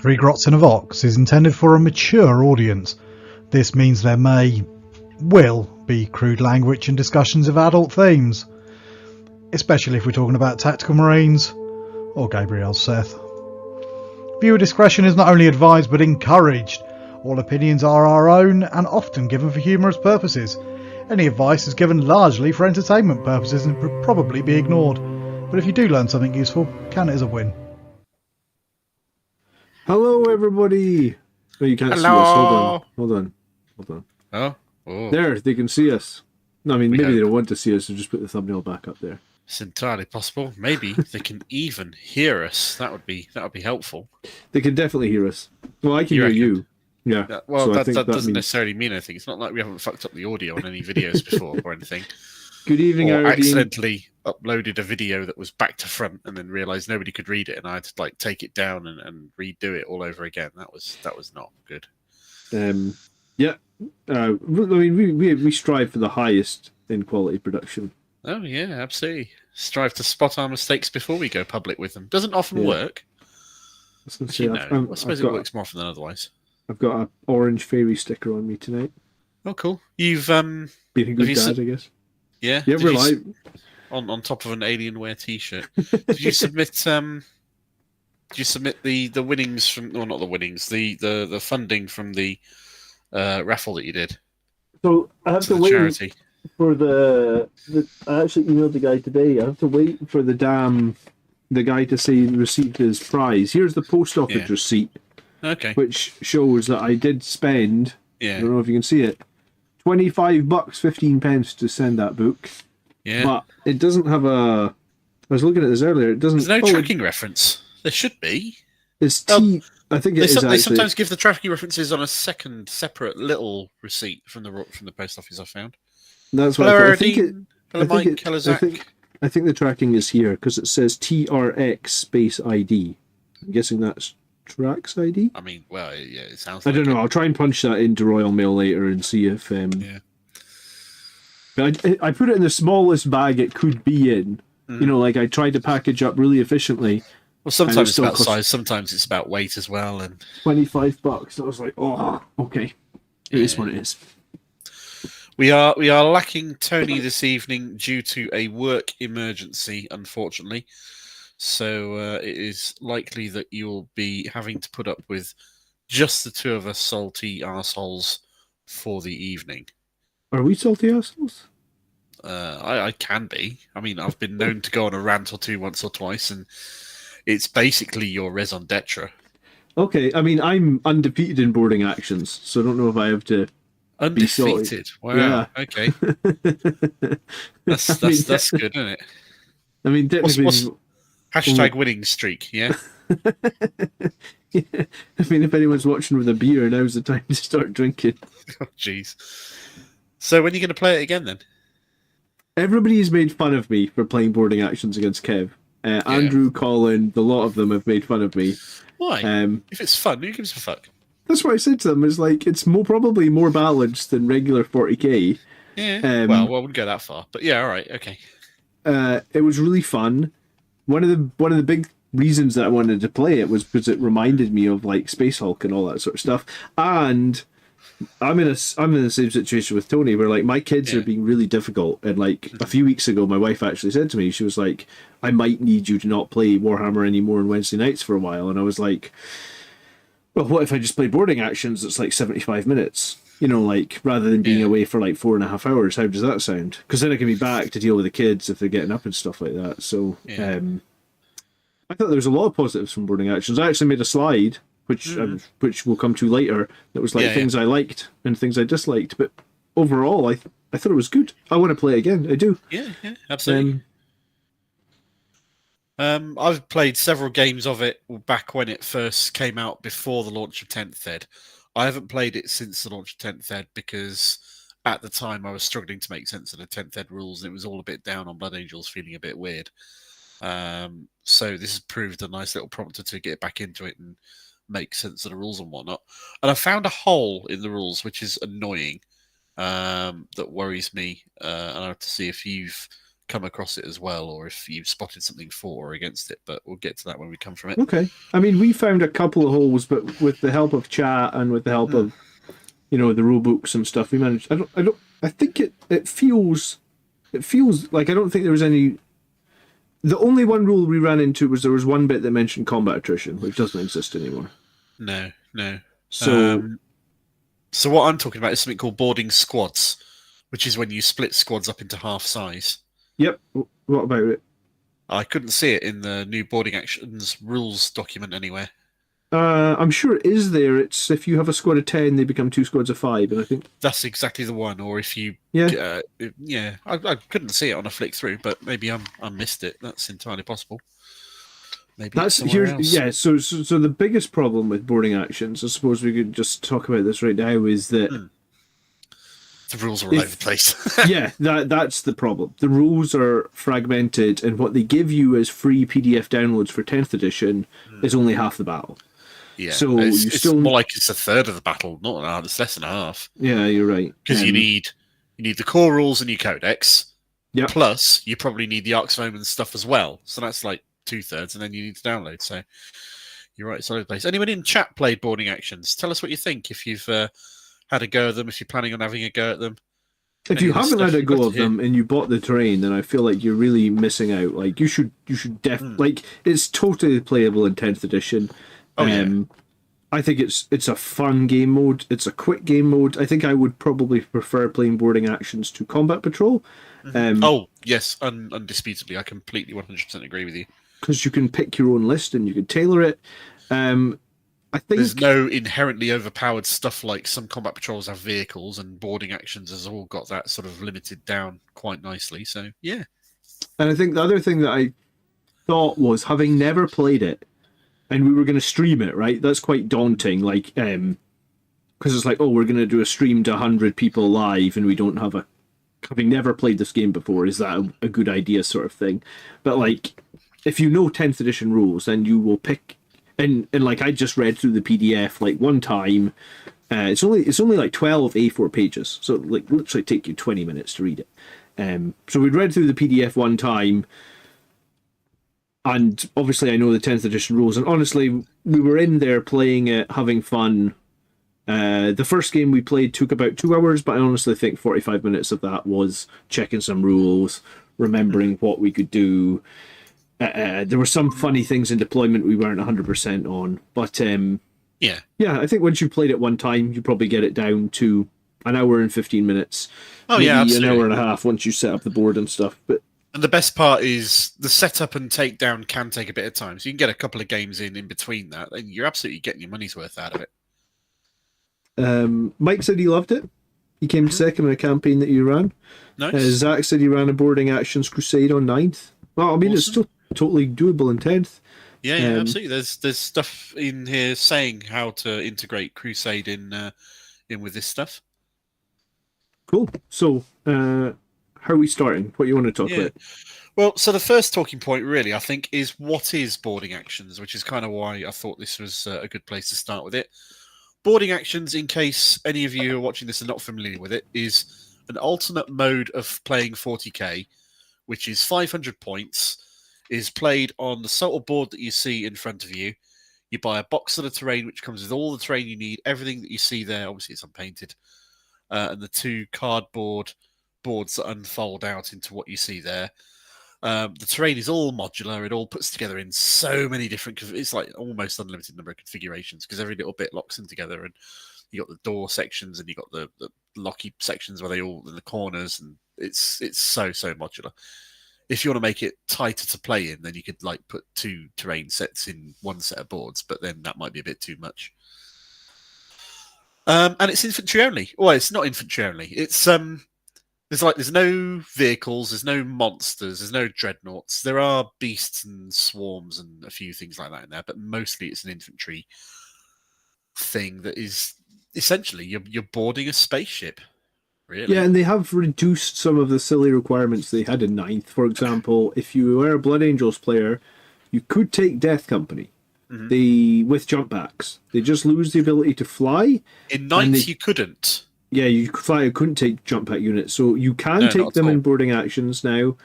Three Grots in a Vox is intended for a mature audience. This means there will be crude language and discussions of adult themes, especially if we're talking about Tactical Marines or Gabriel Seth. Viewer discretion is not only advised but encouraged. All opinions are our own and often given for humorous purposes. Any advice is given largely for entertainment purposes and would probably be ignored. But if you do learn something useful, count it as a win. Hello, everybody. Oh, you can't see us. Hold on. Oh. There, they can see us. No, I mean, maybe they don't want to see us, so just put the thumbnail back up there. It's entirely possible. Maybe they can even hear us. That would be helpful. They can definitely hear us. Well, I can hear you. Yeah. Well, so that doesn't necessarily mean anything. It's not like we haven't fucked up the audio on any videos before or anything. Good evening, or Ardeen. Accidentally uploaded a video that was back to front and then realised nobody could read it, and I had to take it down and redo it all over again. That was not good. Yeah. I mean, we strive for the highest in quality production. Oh yeah, absolutely. Strive to spot our mistakes before we go public with them. Doesn't often work. I suppose it works more often than otherwise. I've got an orange fairy sticker on me tonight. Oh, cool. You've been a good dad, I guess. Yeah. Yeah, we're live. On top of an Alienware T-shirt. Did you submit? Did you submit the winnings from? Well, not the winnings. The funding from the raffle that you did. So I have to wait charity. For the. I actually emailed the guy today. I have to wait for the guy to say he received his prize. Here's the post office receipt. Okay. Which shows that I did spend. Yeah. I don't know if you can see it. $25, 15 pence to send that book. Yeah. But it doesn't have a. I was looking at this earlier. It doesn't. There's no tracking reference. There should be. It's T. I think they sometimes give the tracking references on a separate little receipt from the post office. I found. That's what I think. I think the tracking is here because it says TRX space ID. I'm guessing that's Trax ID. I mean, well, yeah, it sounds. I don't know. I'll try and punch that into Royal Mail later and see if. Yeah. But I put it in the smallest bag it could be in. You know, like I tried to package up really efficiently. Well, sometimes it's about size, sometimes it's about weight as well. And $25. I was like, oh, okay, it is what it is. We are lacking Tony this evening due to a work emergency, unfortunately. So it is likely that you'll be having to put up with just the two of us salty arseholes for the evening. Are we salty arseholes? I can be. I mean, I've been known to go on a rant or two once or twice, and it's basically your raison d'etre. Okay, I mean, I'm undefeated in boarding actions, so I don't know if I have to. Undefeated? Wow. Yeah. Okay. That's good, isn't it? I mean, technically. Hashtag winning streak, yeah? Yeah. I mean, if anyone's watching with a beer, now's the time to start drinking. Oh, jeez. So when are you going to play it again, then? Everybody's made fun of me for playing boarding actions against Kev. Andrew, Colin, the lot of them have made fun of me. Why? If it's fun, who gives a fuck? That's what I said to them. Is like it's probably more balanced than regular 40k. Yeah. Well, I wouldn't go that far, but yeah, all right, okay. It was really fun. One of the big reasons that I wanted to play it was because it reminded me of like Space Hulk and all that sort of stuff. And I'm in the same situation with Tony, where like my kids are being really difficult. And like a few weeks ago, my wife actually said to me, she was like, "I might need you to not play Warhammer anymore on Wednesday nights for a while." And I was like, well, what if I just play boarding actions? It's like 75 minutes, you know, like rather than being away for like 4.5 hours. How does that sound? Because then I can be back to deal with the kids if they're getting up and stuff like that. So I thought there was a lot of positives from boarding actions. I actually made a slide, which we'll come to later, that was like things I liked and things I disliked. But overall, I thought it was good. I want to play it again. I do. Yeah, absolutely. I've played several games of it back when it first came out before the launch of 10th Ed. I haven't played it since the launch of 10th Ed because at the time I was struggling to make sense of the 10th Ed rules, and it was all a bit down on Blood Angels, feeling a bit weird. So this has proved a nice little prompter to get back into it and make sense of the rules and whatnot. And I found a hole in the rules, which is annoying, that worries me. And I have to see if you've come across it as well, or if you've spotted something for or against it. But we'll get to that when we come from it. Okay. I mean, we found a couple of holes, but with the help of chat and with the help of, the rule books and stuff, we managed. I think it feels like I don't think there was any. The only one rule we ran into was there was one bit that mentioned combat attrition, which doesn't exist anymore. No. So what I'm talking about is something called boarding squads, which is when you split squads up into half size. Yep. What about it? I couldn't see it in the new boarding actions rules document anywhere. I'm sure it is there. It's if you have a squad of 10, they become 2 squads of 5, and I think that's exactly the one. Or if you, I couldn't see it on a flick through, but maybe I missed it. That's entirely possible. Maybe that's somewhere else. Yeah. So the biggest problem with boarding actions, I suppose we could just talk about this right now, is that the rules are all over the place. Yeah, that's the problem. The rules are fragmented, and what they give you as free PDF downloads for 10th edition is only half the battle. Yeah, so it's more like it's a third of the battle, not an half. It's less than half. Yeah, you're right. Because you need the core rules and your codex. Yep. Plus, you probably need the Arcs of Omen stuff as well. So that's like 2/3, and then you need to download. So you're right, it's all over the place. Anyone in chat played boarding actions? Tell us what you think. If you've had a go at them, if you're planning on having a go at them. If you haven't had a go of them and you bought the terrain, then I feel like you're really missing out. Like you should definitely like it's totally playable in 10th edition. I think it's a fun game mode. It's a quick game mode. I think I would probably prefer playing boarding actions to combat patrol. Yes, undisputably, I completely 100% agree with you. Because you can pick your own list and you can tailor it. I think there's no inherently overpowered stuff like some combat patrols have vehicles, and boarding actions has all got that sort of limited down quite nicely. So yeah. And I think the other thing that I thought was, having never played it, and we were going to stream it, right? That's quite daunting. Like, because it's like, oh, we're going to do a stream to 100 people live, and we don't have having never played this game before, is that a good idea, sort of thing? But like, if you know 10th edition rules, then you will pick. And like I just read through the PDF like one time. It's only like 12 A4 pages, so like literally take you 20 minutes to read it. So we'd read through the PDF one time, and obviously I know the 10th edition rules. And honestly, we were in there playing it, having fun. The first game we played took about 2 hours, but I honestly think 45 minutes of that was checking some rules, remembering what we could do. There were some funny things in deployment we weren't 100% on, but I think once you played it one time, you probably get it down to an hour and 15 minutes. Maybe absolutely. An hour and a half once you set up the board and stuff. And the best part is the setup and takedown can take a bit of time, so you can get a couple of games in between that, and you're absolutely getting your money's worth out of it. Mike said he loved it. He came second in a campaign that you ran. Nice. Zach said he ran a boarding actions crusade on 9th. Well, I mean, It's still totally doable in 10th. Yeah, absolutely. There's stuff in here saying how to integrate Crusade in with this stuff. Cool. So, how are we starting? What do you want to talk about? Well, so the first talking point, really, I think, is what is boarding actions, which is kind of why I thought this was a good place to start with it. Boarding actions, in case any of you who are watching this are not familiar with it, is an alternate mode of playing 40k, which is 500 points, is played on the sort of board that you see in front of you. You buy a box of the terrain, which comes with all the terrain you need, everything that you see there. Obviously, it's unpainted. And the 2 cardboard boards that unfold out into what you see there. The terrain is all modular. It all puts together in so many different... It's like almost unlimited number of configurations, because every little bit locks in together. And you got the door sections, and you got the locky sections where they all in the corners, and it's so modular. If you want to make it tighter to play in, then you could like put 2 terrain sets in one set of boards, but then that might be a bit too much. And it's infantry only. Well, it's not infantry only. It's there's no vehicles, there's no monsters, there's no dreadnoughts. There are beasts and swarms and a few things like that in there, but mostly it's an infantry thing that is essentially you're boarding a spaceship. Really? Yeah, and they have reduced some of the silly requirements they had in 9th. For example, if you were a Blood Angels player, you could take Death Company with jump packs. They just lose the ability to fly. In 9th, you couldn't. Yeah, you couldn't take jump pack units. So you can take them in boarding actions now.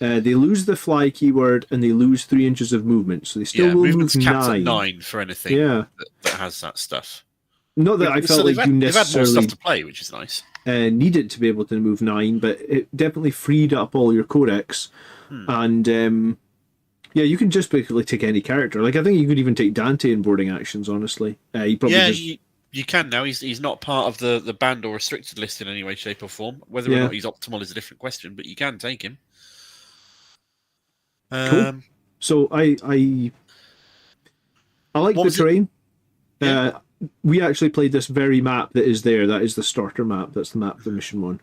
They lose the fly keyword and they lose 3 inches of movement, so they still will movement's move capped 9. at 9 for anything that has that stuff. Not that I felt So like you they've had more necessarily stuff to play, which is nice. needed to be able to move 9, but it definitely freed up all your codex. And you can just basically take any character. Like, I think you could even take Dante in boarding actions, honestly. You can now. He's not part of the banned or restricted list in any way, shape, or form. Whether or not he's optimal is a different question, but you can take him. Cool. So I like the terrain. We actually played this very map that is there. That is the starter map. That's the map for mission 1.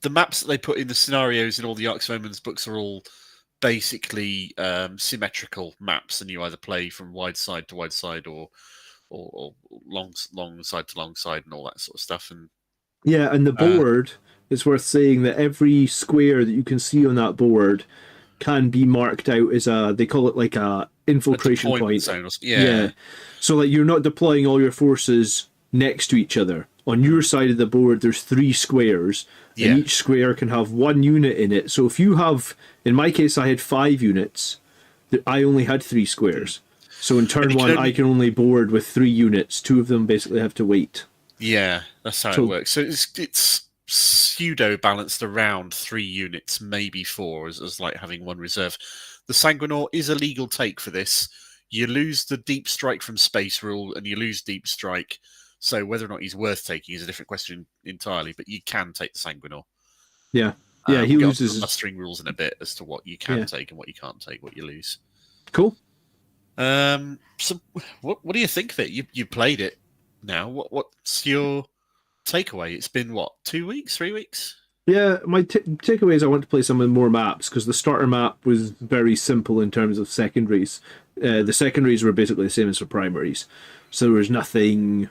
The maps that they put in the scenarios in all the Arcs of Omens books are all basically symmetrical maps, and you either play from wide side to wide side or long side to long side and all that sort of stuff. And the board, it's worth saying that every square that you can see on that board can be marked out as they call it like a infiltration point. Zone So like you're not deploying all your forces next to each other. On your side of the board, there's 3 squares, and each square can have 1 unit in it. So if you have, in my case, I had 5 units. I only had 3 squares. So in turn 1, I can only board with 3 units. 2 of them basically have to wait. Yeah, that's how it works. So it's pseudo balanced around 3 units, maybe 4, as like having 1 reserve. The Sanguinius is a legal take for this. You lose the deep strike from space rule, and you lose deep strike. So whether or not he's worth taking is a different question entirely. But you can take the Sanguinius. He loses mustering rules in a bit as to what you can take and what you can't take, what you lose. Cool. So what do you think of it? You played it now. What's your takeaway? It's been 2 weeks, 3 weeks? Yeah, my takeaway is I want to play some more maps, because the starter map was very simple in terms of secondaries. The secondaries were basically the same as the primaries, so there was nothing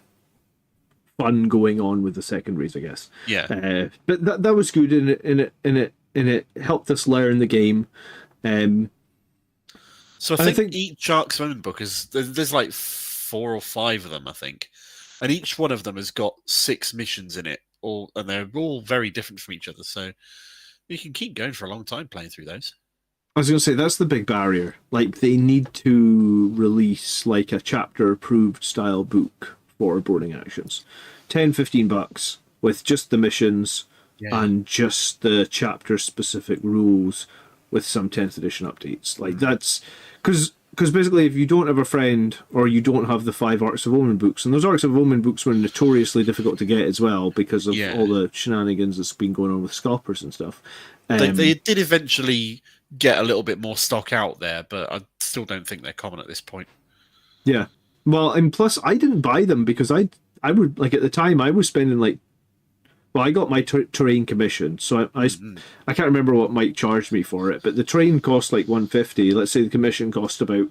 fun going on with the secondaries, I guess. Yeah. But that was good, and it helped us learn the game. So I think each Arcs of Omen book there's like 4 or 5 of them, I think, and each one of them has got 6 missions in it, and they're all very different from each other. So you can keep going for a long time playing through those. I was going to say, that's the big barrier. Like, they need to release like a chapter approved style book for boarding actions. $10-15 with just the missions and just the chapter specific rules with some 10th edition updates. Like, that's because basically, if you don't have a friend or you don't have the 5 Arcs of Omen books, and those Arcs of Omen books were notoriously difficult to get as well because of all the shenanigans that's been going on with scalpers and stuff. They did eventually get a little bit more stock out there, but I still don't think they're common at this point. Yeah. Well, and plus, I didn't buy them because I would, like, at the time, I was spending like, well, I got my terrain commission, so I can't remember what Mike charged me for it, but the terrain cost like $150. Let's say the commission cost about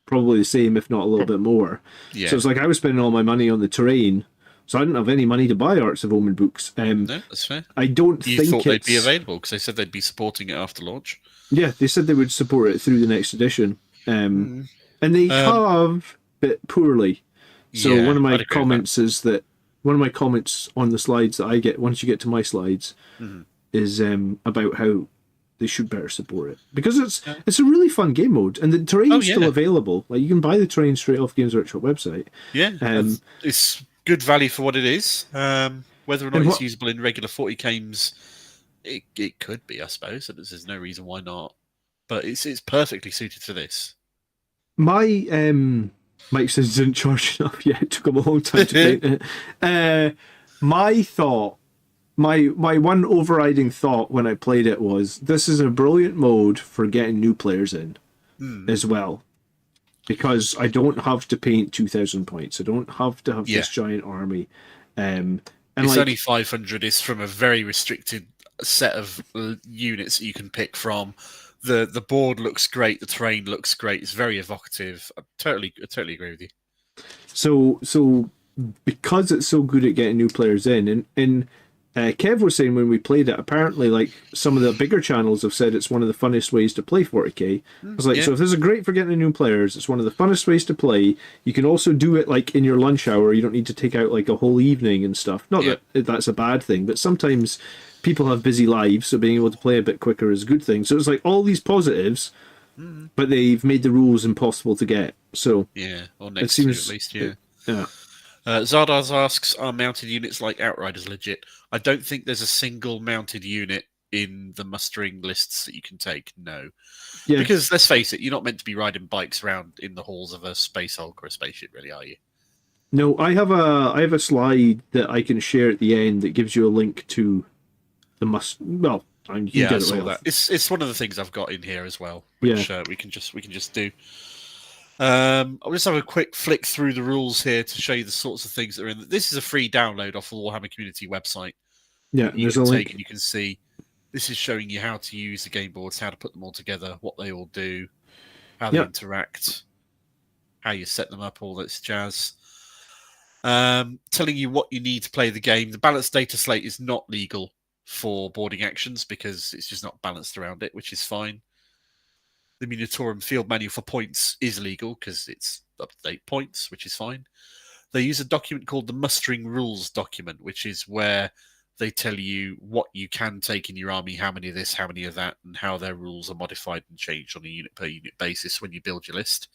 probably the same, if not a little bit more. Yeah. So it's like I was spending all my money on the terrain, so I didn't have any money to buy Arcs of Omen books. No, that's fair. I don't think thought they'd be available because they said they'd be supporting it after launch. Yeah, they said they would support it through the next edition, and they have, but poorly. So one of my comments is that one of my comments on the slides that I get once you get to my slides is about how they should better support it, because it's a really fun game mode, and the terrain's still available. Like, you can buy the terrain straight off Games Workshop website. Yeah, it's good value for what it is. Whether or not it's usable in regular 40 games, it could be, I suppose. There's no reason why not, but it's perfectly suited for this. My Mike says he didn't charge enough yet. It took him a long time to paint it. My thought, my one overriding thought when I played it was, this is a brilliant mode for getting new players in as well. Because I don't have to paint 2,000 points. I don't have to have this giant army. And it's only 500. It's from a very restricted set of units that you can pick from. The board looks great. The terrain looks great. It's very evocative. I totally agree with you. So because it's so good at getting new players in, and Kev was saying when we played it, apparently, like, some of the bigger channels have said it's one of the funnest ways to play 40k. I was like, so if this is great for getting new players, it's one of the funnest ways to play. You can also do it, like, in your lunch hour. You don't need to take out, like, a whole evening and stuff. Not that that's a bad thing, but sometimes people have busy lives, so being able to play a bit quicker is a good thing. So it's like all these positives, but they've made the rules impossible to get. So or next to at least, Zardoz asks, are mounted units like Outriders legit? I don't think there's a single mounted unit in the mustering lists that you can take, no. Yeah. Because, let's face it, you're not meant to be riding bikes around in the halls of a Space Hulk or a spaceship, really, are you? No, I have a slide that I can share at the end that gives you a link to the Well, I saw that. It's one of the things I've got in here as well, which we can just do. I'll just have a quick flick through the rules here to show you the sorts of things that are in. This is a free download off the Warhammer community website. Yeah, you can take and you can see. This is showing you how to use the game boards, how to put them all together, what they all do, how they interact, how you set them up, all that jazz. Telling you what you need to play the game. The balanced data slate is not legal for boarding actions because it's just not balanced around it, which is fine. The Munitorum field manual for points is legal because it's up-to-date points, which is fine. They use a document called the Mustering Rules document, which is where they tell you what you can take in your army, how many of this, how many of that, and how their rules are modified and changed on a unit-per-unit basis when you build your list.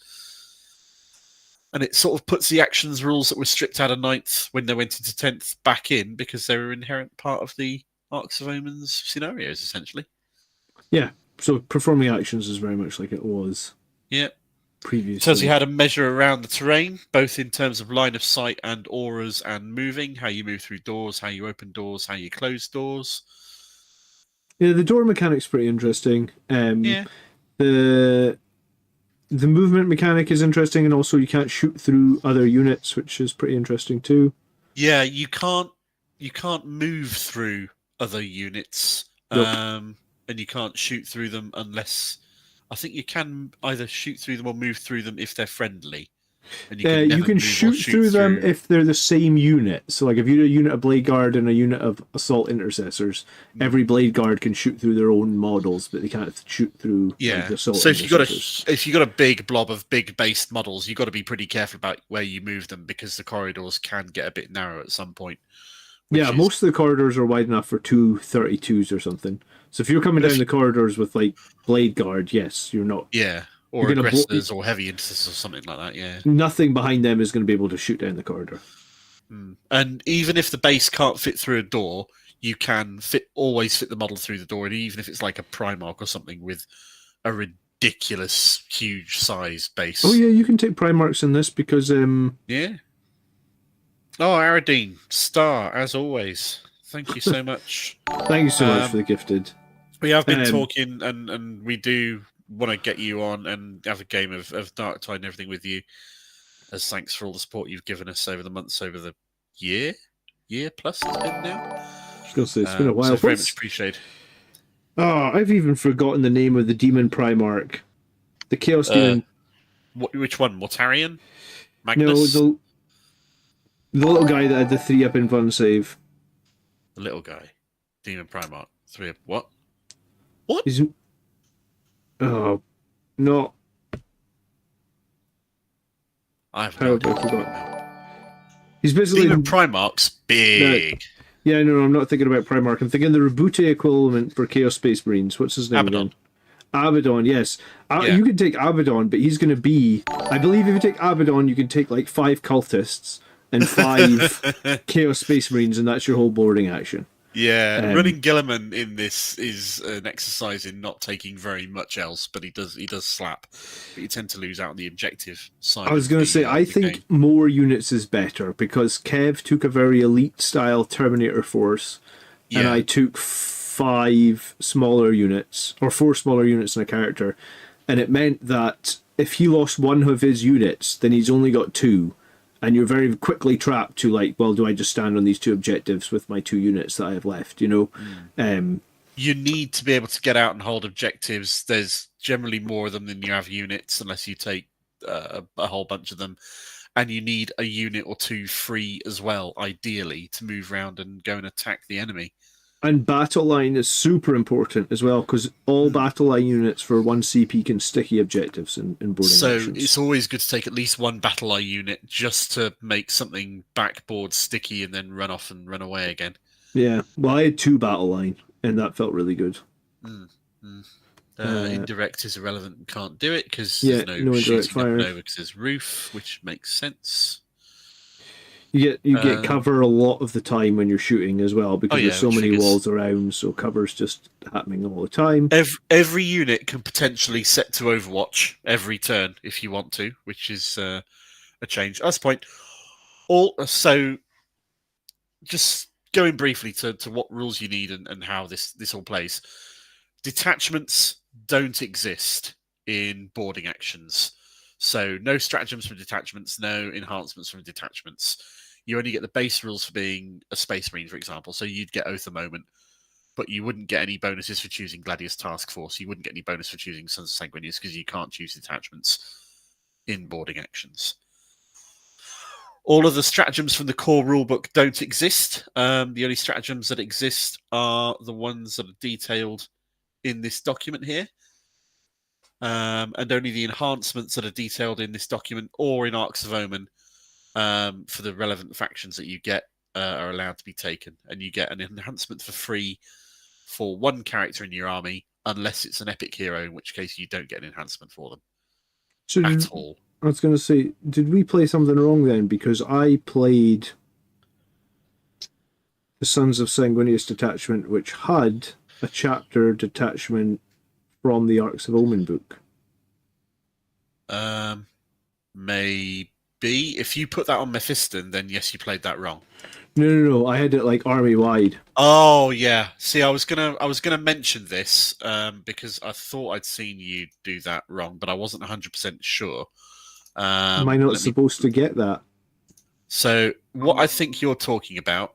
And it sort of puts the actions rules that were stripped out of 9th when they went into 10th back in because they were an inherent part of the Arcs of Omens scenarios, essentially. Yeah. So performing actions is very much like it was. Yeah. Previously. Tells you how to measure around the terrain, both in terms of line of sight and auras and moving, how you move through doors, how you open doors, how you close doors. Yeah, the door mechanic's pretty interesting. The movement mechanic is interesting, and also you can't shoot through other units, which is pretty interesting too. Yeah, you can't move through other units. Nope. And you can't shoot through them unless... I think you can either shoot through them or move through them if they're friendly. And you can shoot through them if they're the same unit. So, like, if you're a unit of Blade Guard and a unit of Assault Intercessors, every Blade Guard can shoot through their own models, but they can't shoot through the Assault So Intercessors. if you've got a big blob of big based models, you've got to be pretty careful about where you move them because the corridors can get a bit narrow at some point. Yeah, most of the corridors are wide enough for 232s or something. So if you're coming down the corridors with, like, Blade Guard, yes, you're not... Yeah, or aggressors or heavy intercessors or something like that, yeah. Nothing behind them is going to be able to shoot down the corridor. And even if the base can't fit through a door, you can always fit the model through the door, and even if it's like a Primarch or something with a ridiculous, huge size base. Oh, yeah, you can take Primarchs in this because... Yeah. Oh, Aradine, star, as always. Thank you so much. Thank you so much for the gifted. We have been talking, and we do want to get you on and have a game of Dark Tide and everything with you. As thanks for all the support you've given us over the months, over the year plus it's been now. I was going to say, it's been a while. So very much appreciated. Oh, I've even forgotten the name of the Demon Primarch. The Chaos Demon. Which one? Mortarion? Magnus? No, the little guy that had the 3-up invuln save. The little guy. Demon Primarch. 3-up. What? He's... Oh, no. I forgot. He's basically... Demon Primarch's big. No, I'm not thinking about Primarch. I'm thinking the Rabute equivalent for Chaos Space Marines. What's his name again? Abaddon, yes. You can take Abaddon, but he's going to be... I believe if you take Abaddon, you can take like 5 cultists and 5 Chaos Space Marines, and that's your whole boarding action. Yeah, running Gilliman in this is an exercise in not taking very much else, but he does slap. But you tend to lose out on the objective side. I was going to say, I think more units is better, because Kev took a very elite-style Terminator force, and I took 5 smaller units, or 4 smaller units in a character, and it meant that if he lost one of his units, then he's only got 2. And you're very quickly trapped to, like, well, do I just stand on these 2 objectives with my 2 units that I have left, you know? You need to be able to get out and hold objectives. There's generally more of them than you have units, unless you take a whole bunch of them, and you need a unit or two free as well, ideally, to move around and go and attack the enemy. And battle line is super important as well, because all battle line units for 1 CP can sticky objectives in boarding So actions. it's always good to take at least one battle eye unit just to make something backboard sticky and then run off and run away again. Yeah, well, I had 2 battle line, and that felt really good. Indirect is irrelevant and can't do it because Yeah, there's no no indirect shooting up fire. and over because there's roof, which makes sense. You get cover a lot of the time when you're shooting as well, because there's so which many triggers. walls around, so cover's just happening all the time. Every unit can potentially set to Overwatch every turn if you want to, which is a change. That's the point. So just going briefly to what rules you need and how this all plays. Detachments don't exist in boarding actions. So no stratagems from detachments, no enhancements from detachments. You only get the base rules for being a Space Marine, for example. So you'd get Oath of Moment, but you wouldn't get any bonuses for choosing Gladius Task Force. You wouldn't get any bonus for choosing Sons of Sanguinius because you can't choose detachments in boarding actions. All of the stratagems from the core rulebook don't exist. The only stratagems that exist are the ones that are detailed in this document here. And only the enhancements that are detailed in this document or in Arcs of Omen for the relevant factions that you get are allowed to be taken. And you get an enhancement for free for one character in your army, unless it's an epic hero, in which case you don't get an enhancement for them at all. I was going to say, did we play something wrong then? Because I played the Sons of Sanguinius detachment, which had a chapter detachment from the Arcs of Omen book. Maybe. If you put that on Mephiston, then yes, you played that wrong. No. I had it like army wide. Oh yeah. See, I was gonna mention this because I thought I'd seen you do that wrong, but I wasn't 100% sure. Am I not supposed to get that? So what I think you're talking about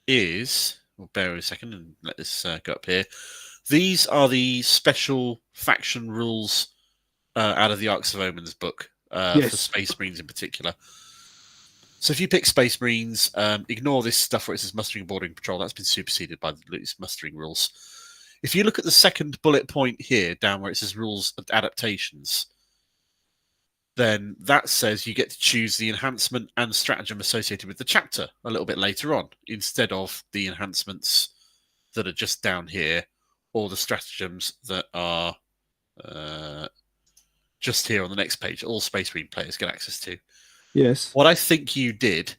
is, well, bear with a second and let this go up here. These are the special faction rules out of the Arcs of Omens book for Space Marines in particular. So if you pick Space Marines, ignore this stuff where it says mustering and boarding patrol. That's been superseded by the mustering rules. If you look at the second bullet point here, down where it says rules and adaptations, then that says you get to choose the enhancement and stratagem associated with the chapter a little bit later on, instead of the enhancements that are just down here, or the stratagems that are just here on the next page. All Space Marine players get access to. Yes. What I think you did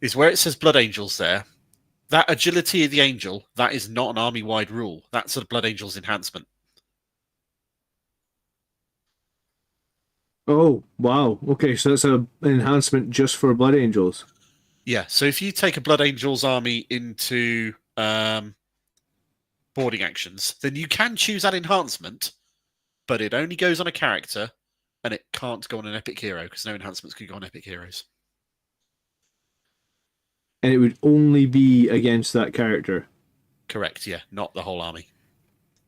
is where it says Blood Angels there, that agility of the angel, that is not an army-wide rule. That's a Blood Angels enhancement. Oh, wow. Okay, so that's an enhancement just for Blood Angels. Yeah, so if you take a Blood Angels army into boarding actions, then you can choose that enhancement, but it only goes on a character, and it can't go on an epic hero, because no enhancements can go on epic heroes. And it would only be against that character? Correct, yeah, not the whole army.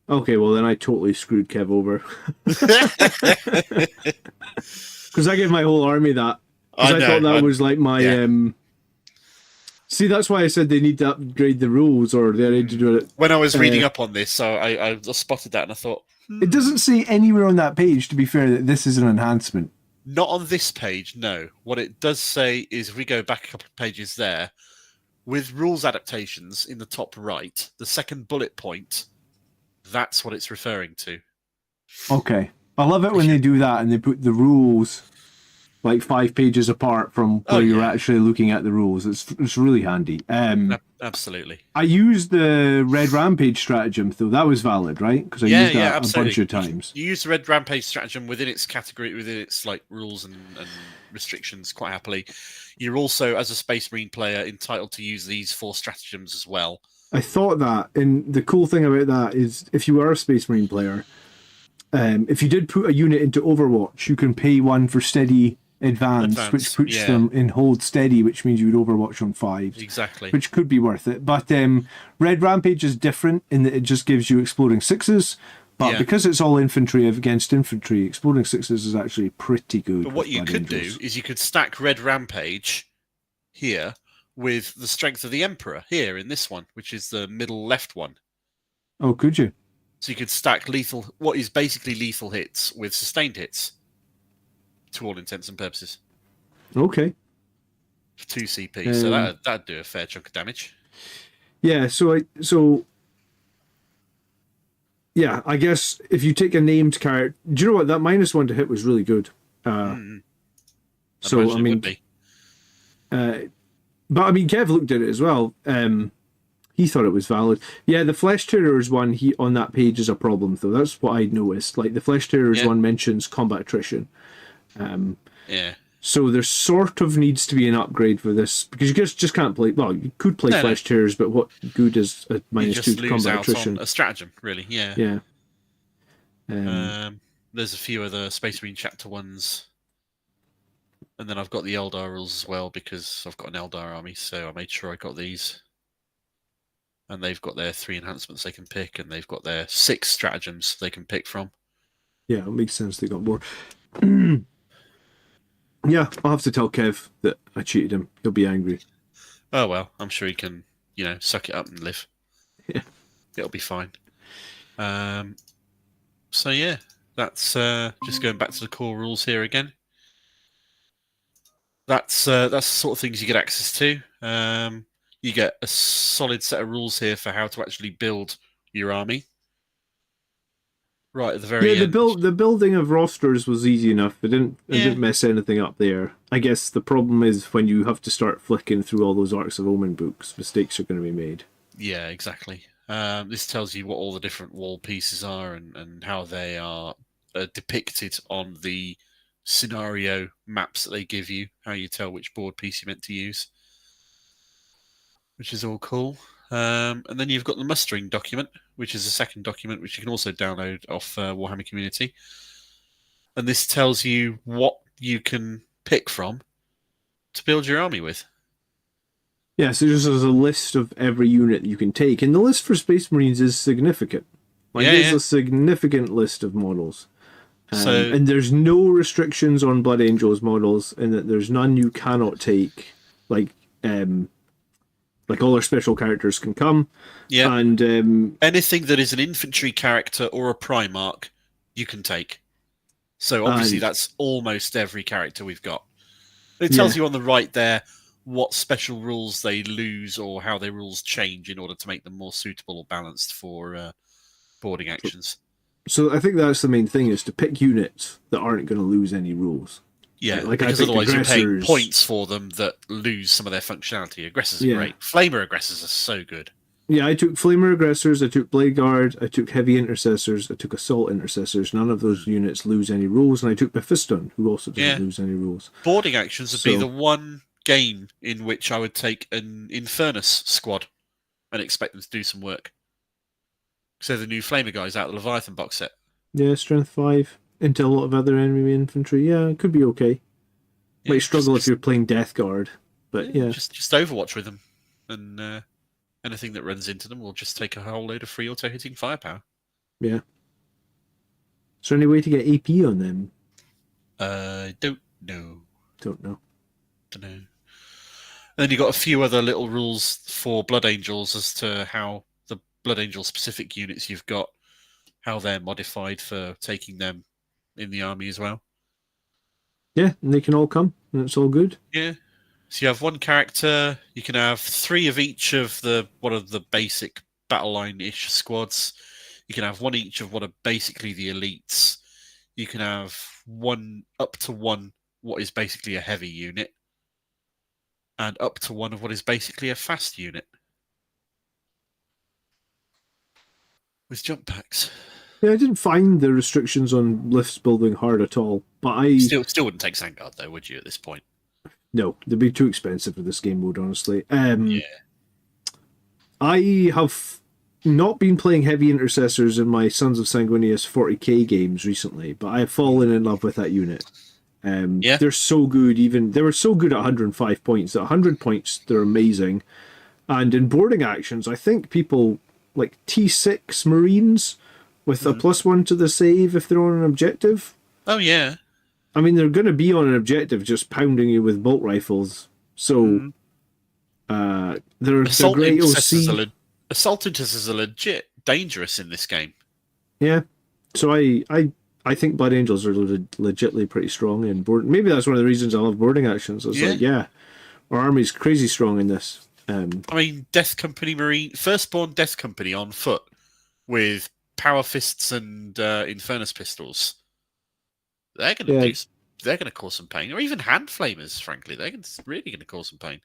Okay, well then I totally screwed Kev over. Because I gave my whole army that. Because I thought that was like my... Yeah. See, that's why I said they need to upgrade the rules, or they need to do it... When I was reading up on this, so I spotted that and I thought... It doesn't say anywhere on that page, to be fair, that this is an enhancement. Not on this page, no. What it does say is, if we go back a couple of pages there, with rules adaptations in the top right, the second bullet point... That's what it's referring to. Okay. I love it when they do that and they put the rules like 5 pages apart from where you're actually looking at the rules. It's really handy. Absolutely. I used the Red Rampage stratagem, though. That was valid, right? Because I used that a bunch of times. You use the Red Rampage stratagem within its category, within its like rules and restrictions quite happily. You're also, as a Space Marine player, entitled to use these 4 stratagems as well. I thought that, and the cool thing about that is if you are a Space Marine player, if you did put a unit into Overwatch, you can pay 1 for steady advance, which puts them in hold steady, which means you would Overwatch on 5. Exactly. Which could be worth it. But Red Rampage is different in that it just gives you exploding 6s, But Yeah. because it's all infantry against infantry, exploding sixes is actually pretty good. But what with you Blood could Angels. do is you could stack Red Rampage here with the strength of the Emperor here in this one, which is the middle left one. Oh, could you? So you could stack what is basically lethal hits with sustained hits, to all intents and purposes. Okay. For 2 CP, so that'd do a fair chunk of damage. Yeah, yeah, I guess if you take a named character, do you know what, that -1 to hit was really good. So I mean, but I mean, Kev looked at it as well. He thought it was valid. Yeah, the Flesh Tearers one on that page is a problem, though. That's what I noticed. Like the Flesh Tearers one mentions combat attrition. Yeah. So there sort of needs to be an upgrade for this, because you just can't play. Well, you could play Flesh Tearers, but what good is a -2 to combat attrition? On a stratagem, really. Yeah. Yeah. There's a few other Space Marine Chapter 1s. And then I've got the Eldar rules as well, because I've got an Eldar army, so I made sure I got these. And they've got their 3 enhancements they can pick, and they've got their 6 stratagems they can pick from. Yeah, it makes sense they got more. Yeah, I'll have to tell Kev that I cheated him. He'll be angry. Oh, well, I'm sure he can, suck it up and live. Yeah. It'll be fine. So, yeah, that's just going back to the core rules here again. That's the sort of things you get access to. You get a solid set of rules here for how to actually build your army. Right at the very end. The building of rosters was easy enough. It didn't mess anything up there. I guess the problem is when you have to start flicking through all those Arcs of Omen books, mistakes are going to be made. Yeah, exactly. This tells you what all the different wall pieces are and how they are depicted on the scenario maps that they give you, how you tell which board piece you're meant to use, which is all cool. And then you've got the mustering document, which is a second document which you can also download off Warhammer Community. And this tells you what you can pick from to build your army with. Yeah, so just as a list of every unit you can take. And the list for Space Marines is significant. It's a significant list of models. And there's no restrictions on Blood Angels models, in that there's none you cannot take. Like all our special characters can come. Yeah. And anything that is an infantry character or a Primarch, you can take. So obviously that's almost every character we've got. It tells you on the right there what special rules they lose or how their rules change in order to make them more suitable or balanced for boarding actions. So I think that's the main thing, is to pick units that aren't going to lose any rules. Yeah, because otherwise you're paying points for them that lose some of their functionality. Aggressors are great. Flamer aggressors are so good. Yeah, I took Flamer aggressors, I took Blade Guard, I took Heavy Intercessors, I took Assault Intercessors. None of those units lose any rules, and I took Mephiston, who also doesn't lose any rules. Boarding actions would be the one game in which I would take an Infernus squad and expect them to do some work. So the new Flamer guys out of the Leviathan box set. Yeah, Strength 5. Into a lot of other enemy infantry. Yeah, it could be okay. Might struggle if you're playing Death Guard, but just Overwatch with them, and anything that runs into them will just take a whole load of free auto-hitting firepower. Yeah. Is there any way to get AP on them? Don't know. Don't know. And then you got a few other little rules for Blood Angels as to how the Blood Angel specific units you've got, how they're modified for taking them in the army as well. Yeah, and they can all come, and it's all good. Yeah. So you have one character, you can have 3 of each of one of the basic battle line-ish squads. You can have 1 each of what are basically the elites. You can have up to 1 what is basically a heavy unit, and up to 1 of what is basically a fast unit. With jump packs. Yeah, I didn't find the restrictions on lifts building hard at all, but I... Still wouldn't take Vanguard, though, would you, at this point? No, they'd be too expensive for this game mode, honestly. I have not been playing Heavy Intercessors in my Sons of Sanguinius 40k games recently, but I have fallen in love with that unit. They're so good. They were so good at 105 points. At 100 points, they're amazing. And in boarding actions, I think people like T6 Marines with a +1 to the save if they're on an objective. Oh yeah. I mean, they're going to be on an objective just pounding you with bolt rifles. So they're great OC. Assault intercessors are legit dangerous in this game. Yeah. So I think Blood Angels are legitimately pretty strong in board. Maybe that's one of the reasons I love boarding actions. It's like, our army's crazy strong in this. I mean, Death Company Firstborn Death Company on foot with power fists and Infernus pistols. They're going to cause some pain, or even hand flamers. Frankly, they're really going to cause some pain.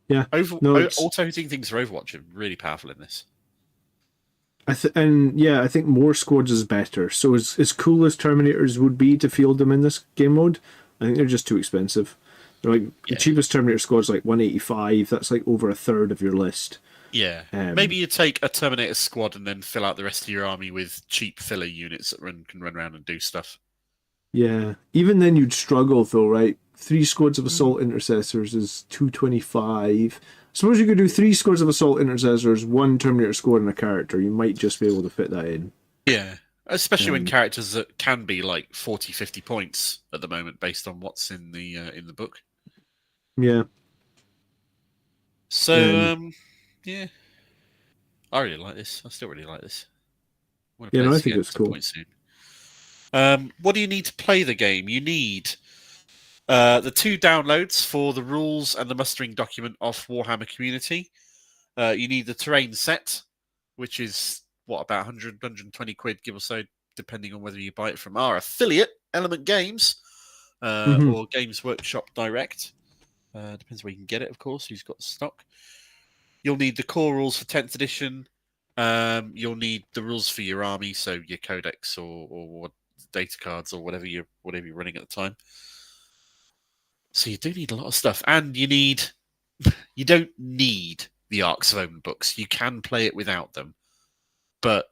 Yeah, auto-hitting things for Overwatch are really powerful in this. I think more squads is better. So as cool as Terminators would be to field them in this game mode, I think they're just too expensive. They're like the cheapest Terminator squad's like 185. That's like over a third of your list. Yeah, maybe you take a Terminator squad and then fill out the rest of your army with cheap filler units that can run around and do stuff. Yeah, even then you'd struggle though, right? 3 squads of assault intercessors is 225. Suppose you could do 3 squads of assault intercessors, 1 Terminator squad, and a character. You might just be able to fit that in. Yeah, especially when characters that can be like 40, 50 points at the moment, based on what's in the book. Yeah. So yeah, I really like this. I still really like this. I think it's cool. Soon. What do you need to play the game? You need the 2 downloads for the rules and the mustering document off Warhammer Community. You need the terrain set, which is about 100, 120 quid, give or so, depending on whether you buy it from our affiliate, Element Games, or Games Workshop Direct. Depends where you can get it, of course, who's got the stock. You'll need the core rules for 10th edition. You'll need the rules for your army, so your codex or data cards or whatever you're running at the time. So you do need a lot of stuff, and you don't need the Arcs of Omen books. You can play it without them, but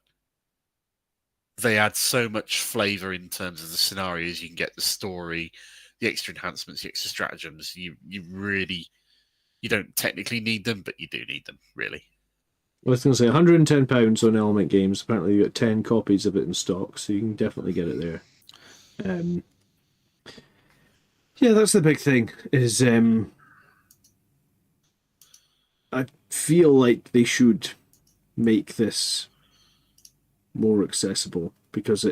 they add so much flavour in terms of the scenarios. You can get the story, the extra enhancements, the extra stratagems. You don't technically need them, but you do need them, really. Well, I was going to say £110 on Element Games. Apparently, you got 10 copies of it in stock, so you can definitely get it there. Yeah, that's the big thing. Is I feel like they should make this more accessible because I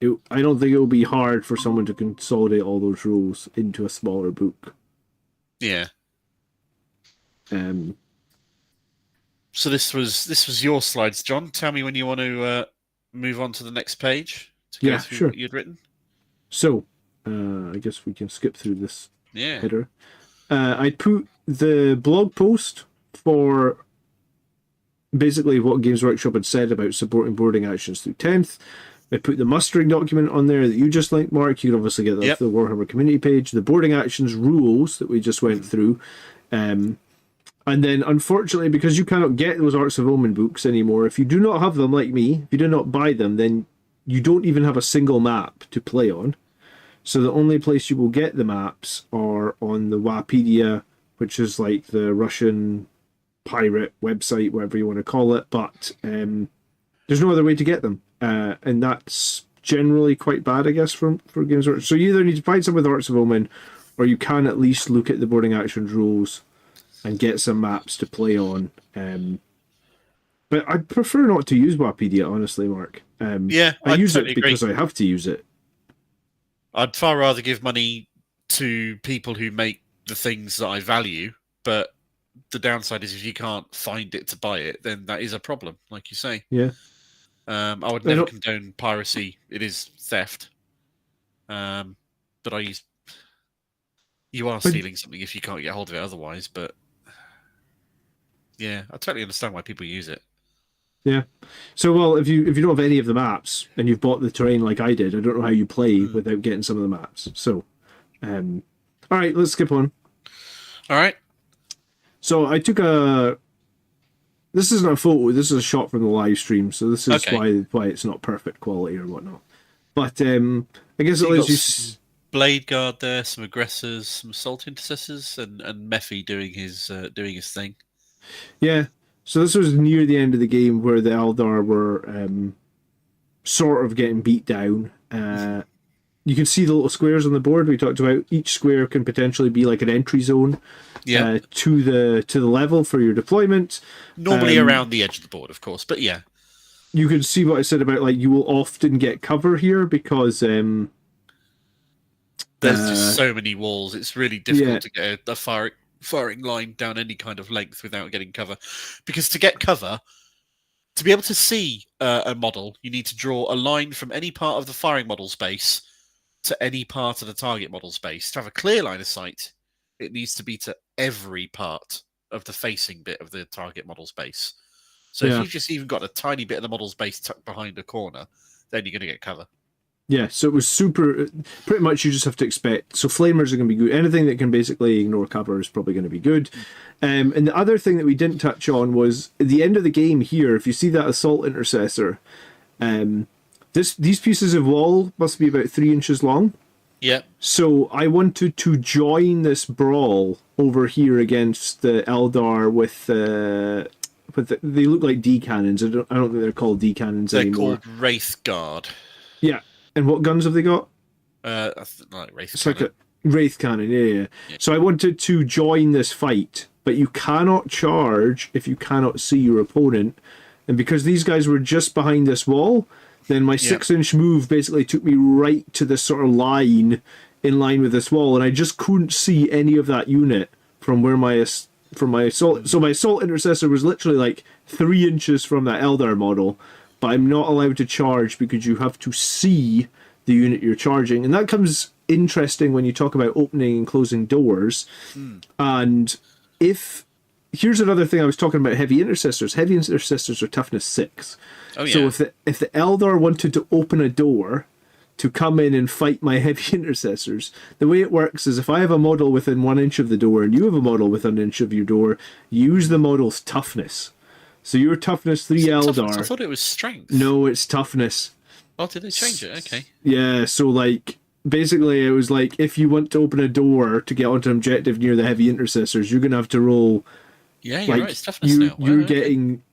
don't think it will be hard for someone to consolidate all those rules into a smaller book. Yeah. So this was your slides, John. Tell me when you want to move on to the next page to go through what you'd written. So, I guess we can skip through this header. I put the blog post for basically what Games Workshop had said about supporting boarding actions through 10th. I put the mustering document on there that you just linked, Mark. You can obviously get that off the Warhammer community page. The boarding actions rules that we just went through. And then, unfortunately, because you cannot get those Arcs of Omen books anymore, if you do not have them like me, if you do not buy them, then you don't even have a single map to play on. So the only place you will get the maps are on the Wapedia, which is like the Russian pirate website, whatever you want to call it. But there's no other way to get them. And that's generally quite bad, I guess, for Games Workshop. So you either need to find some with Arcs of Omen, or you can at least look at the boarding actions rules and get some maps to play on. But I prefer not to use Wapedia, honestly, Mark. I use it because I have to use it. I'd far rather give money to people who make the things that I value, but the downside is if you can't find it to buy it, then that is a problem, like you say. Yeah. I would never condone piracy. It is theft. But you are stealing something if you can't get hold of it otherwise, but yeah, I totally understand why people use it. Yeah. So, well, if you don't have any of the maps and you've bought the terrain like I did, I don't know how you play without getting some of the maps. So, all right, let's skip on. All right. So I took this isn't a photo, this is a shot from the live stream, so this is why it's not perfect quality or whatnot. But I guess it lets you... Blade Guard there, some aggressors, some assault intercessors, and Mephi doing his thing. Yeah. So this was near the end of the game where the Eldar were sort of getting beat down. You can see the little squares on the board we talked about. Each square can potentially be like an entry zone to the level for your deployment. Normally around the edge of the board, of course, but yeah. You can see what I said about like you will often get cover here because there's just so many walls. It's really difficult to get a firing line down any kind of length without getting cover. Because to get cover, to be able to see a model, you need to draw a line from any part of the firing model space to any part of the target model space. To have a clear line of sight, it needs to be to every part of the facing bit of the target model space. So if you've just even got a tiny bit of the model's base tucked behind a corner, then you're going to get cover. Yeah, so it was super... Pretty much you just have to expect... So flamers are going to be good. Anything that can basically ignore cover is probably going to be good. And the other thing that we didn't touch on was, at the end of the game here, if you see that assault intercessor, these pieces of wall must be about 3 inches long. Yeah. So I wanted to join this brawl over here against the Eldar with... they look like D cannons. I don't think they're called D cannons anymore. They're called Wraith Guard. Yeah. And what guns have they got? Like Wraith it's Cannon. like a Wraith Cannon, yeah. So I wanted to join this fight, but you cannot charge if you cannot see your opponent. And because these guys were just behind this wall, then my 6-inch move basically took me right to this sort of line in line with this wall, and I just couldn't see any of that unit from where my assault. So my assault intercessor was literally like 3 inches from that Eldar model, but I'm not allowed to charge because you have to see the unit you're charging. And that comes interesting when you talk about opening and closing doors. And here's another thing I was talking about heavy intercessors. Heavy intercessors are toughness 6. Oh, yeah. So if the Eldar wanted to open a door to come in and fight my heavy intercessors, the way it works is if I have a model within 1 inch of the door and you have a model within an inch of your door, use the model's toughness. So your toughness 3 Eldar. Toughness? I thought it was strength. No, it's toughness. Oh, did they change it? Okay. Yeah, so like basically it was like if you want to open a door to get onto an objective near the heavy intercessors, you're gonna have to roll. Yeah, you're right. It's toughness now. You're getting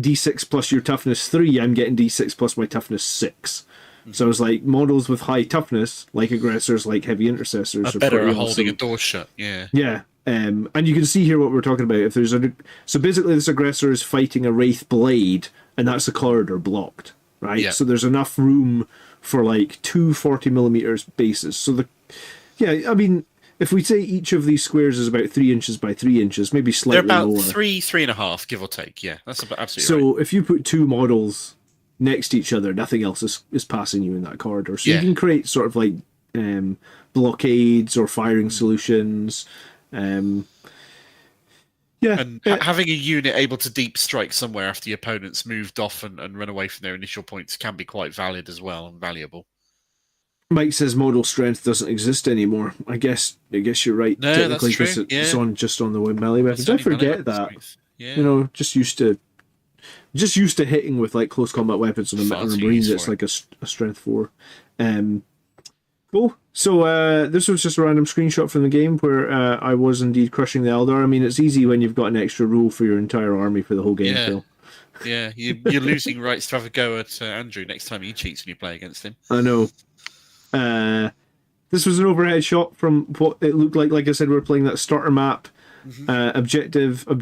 D6 plus your toughness 3. I'm getting D6 plus my toughness 6. So it's like models with high toughness, like aggressors, like heavy intercessors, are better at holding a door shut. Yeah. Yeah. And you can see here what we're talking about. If there's so basically this aggressor is fighting a Wraith Blade, and that's the corridor blocked, right? Yeah. So there's enough room for like 2 40mm bases. So I mean, if we say each of these squares is about 3 inches by 3 inches, maybe slightly They're about lower. 3.5, give or take. Yeah, that's about absolutely right. So if you put 2 models next to each other, nothing else is passing you in that corridor. So you can create sort of like blockades or firing solutions. And having a unit able to deep strike somewhere after the opponent's moved off and run away from their initial points can be quite valid as well and valuable. Mike says model strength doesn't exist anymore. I guess you're right. No, technically, that's true. It's on the melee weapons. I forget that. Yeah. You know, just used to hitting with like close combat weapons on a Marine that's like a strength 4. Cool. So this was just a random screenshot from the game where I was indeed crushing the Eldar. I mean, it's easy when you've got an extra rule for your entire army for the whole game. Phil. Yeah, you're losing rights to have a go at Andrew next time he cheats when you play against him. I know. This was an overhead shot from what it looked like. Like I said, we were playing that starter map. Objective, and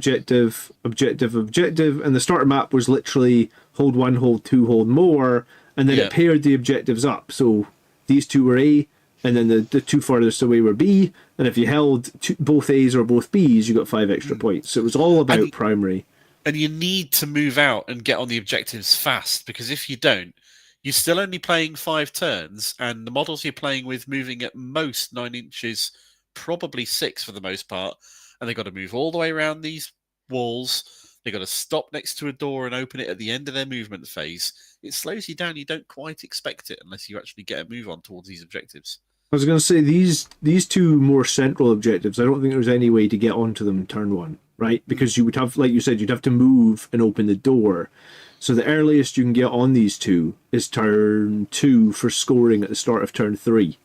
the starter map was literally hold 1, hold 2, hold more, and then it paired the objectives up. So these 2 were A, and then the 2 farthest away were B, and if you held both A's or both B's, you got 5 extra points. So it was all about primary. And you need to move out and get on the objectives fast, because if you don't, you're still only playing 5 turns, and the models you're playing with moving at most 9 inches, probably 6 for the most part, and they've got to move all the way around these walls. They've got to stop next to a door and open it at the end of their movement phase. It slows you down. You don't quite expect it unless you actually get a move on towards these objectives. I was going to say, these 2 more central objectives, I don't think there's any way to get onto them in turn 1, right? Because you would have, like you said, you'd have to move and open the door. So the earliest you can get on these 2 is turn 2 for scoring at the start of turn 3.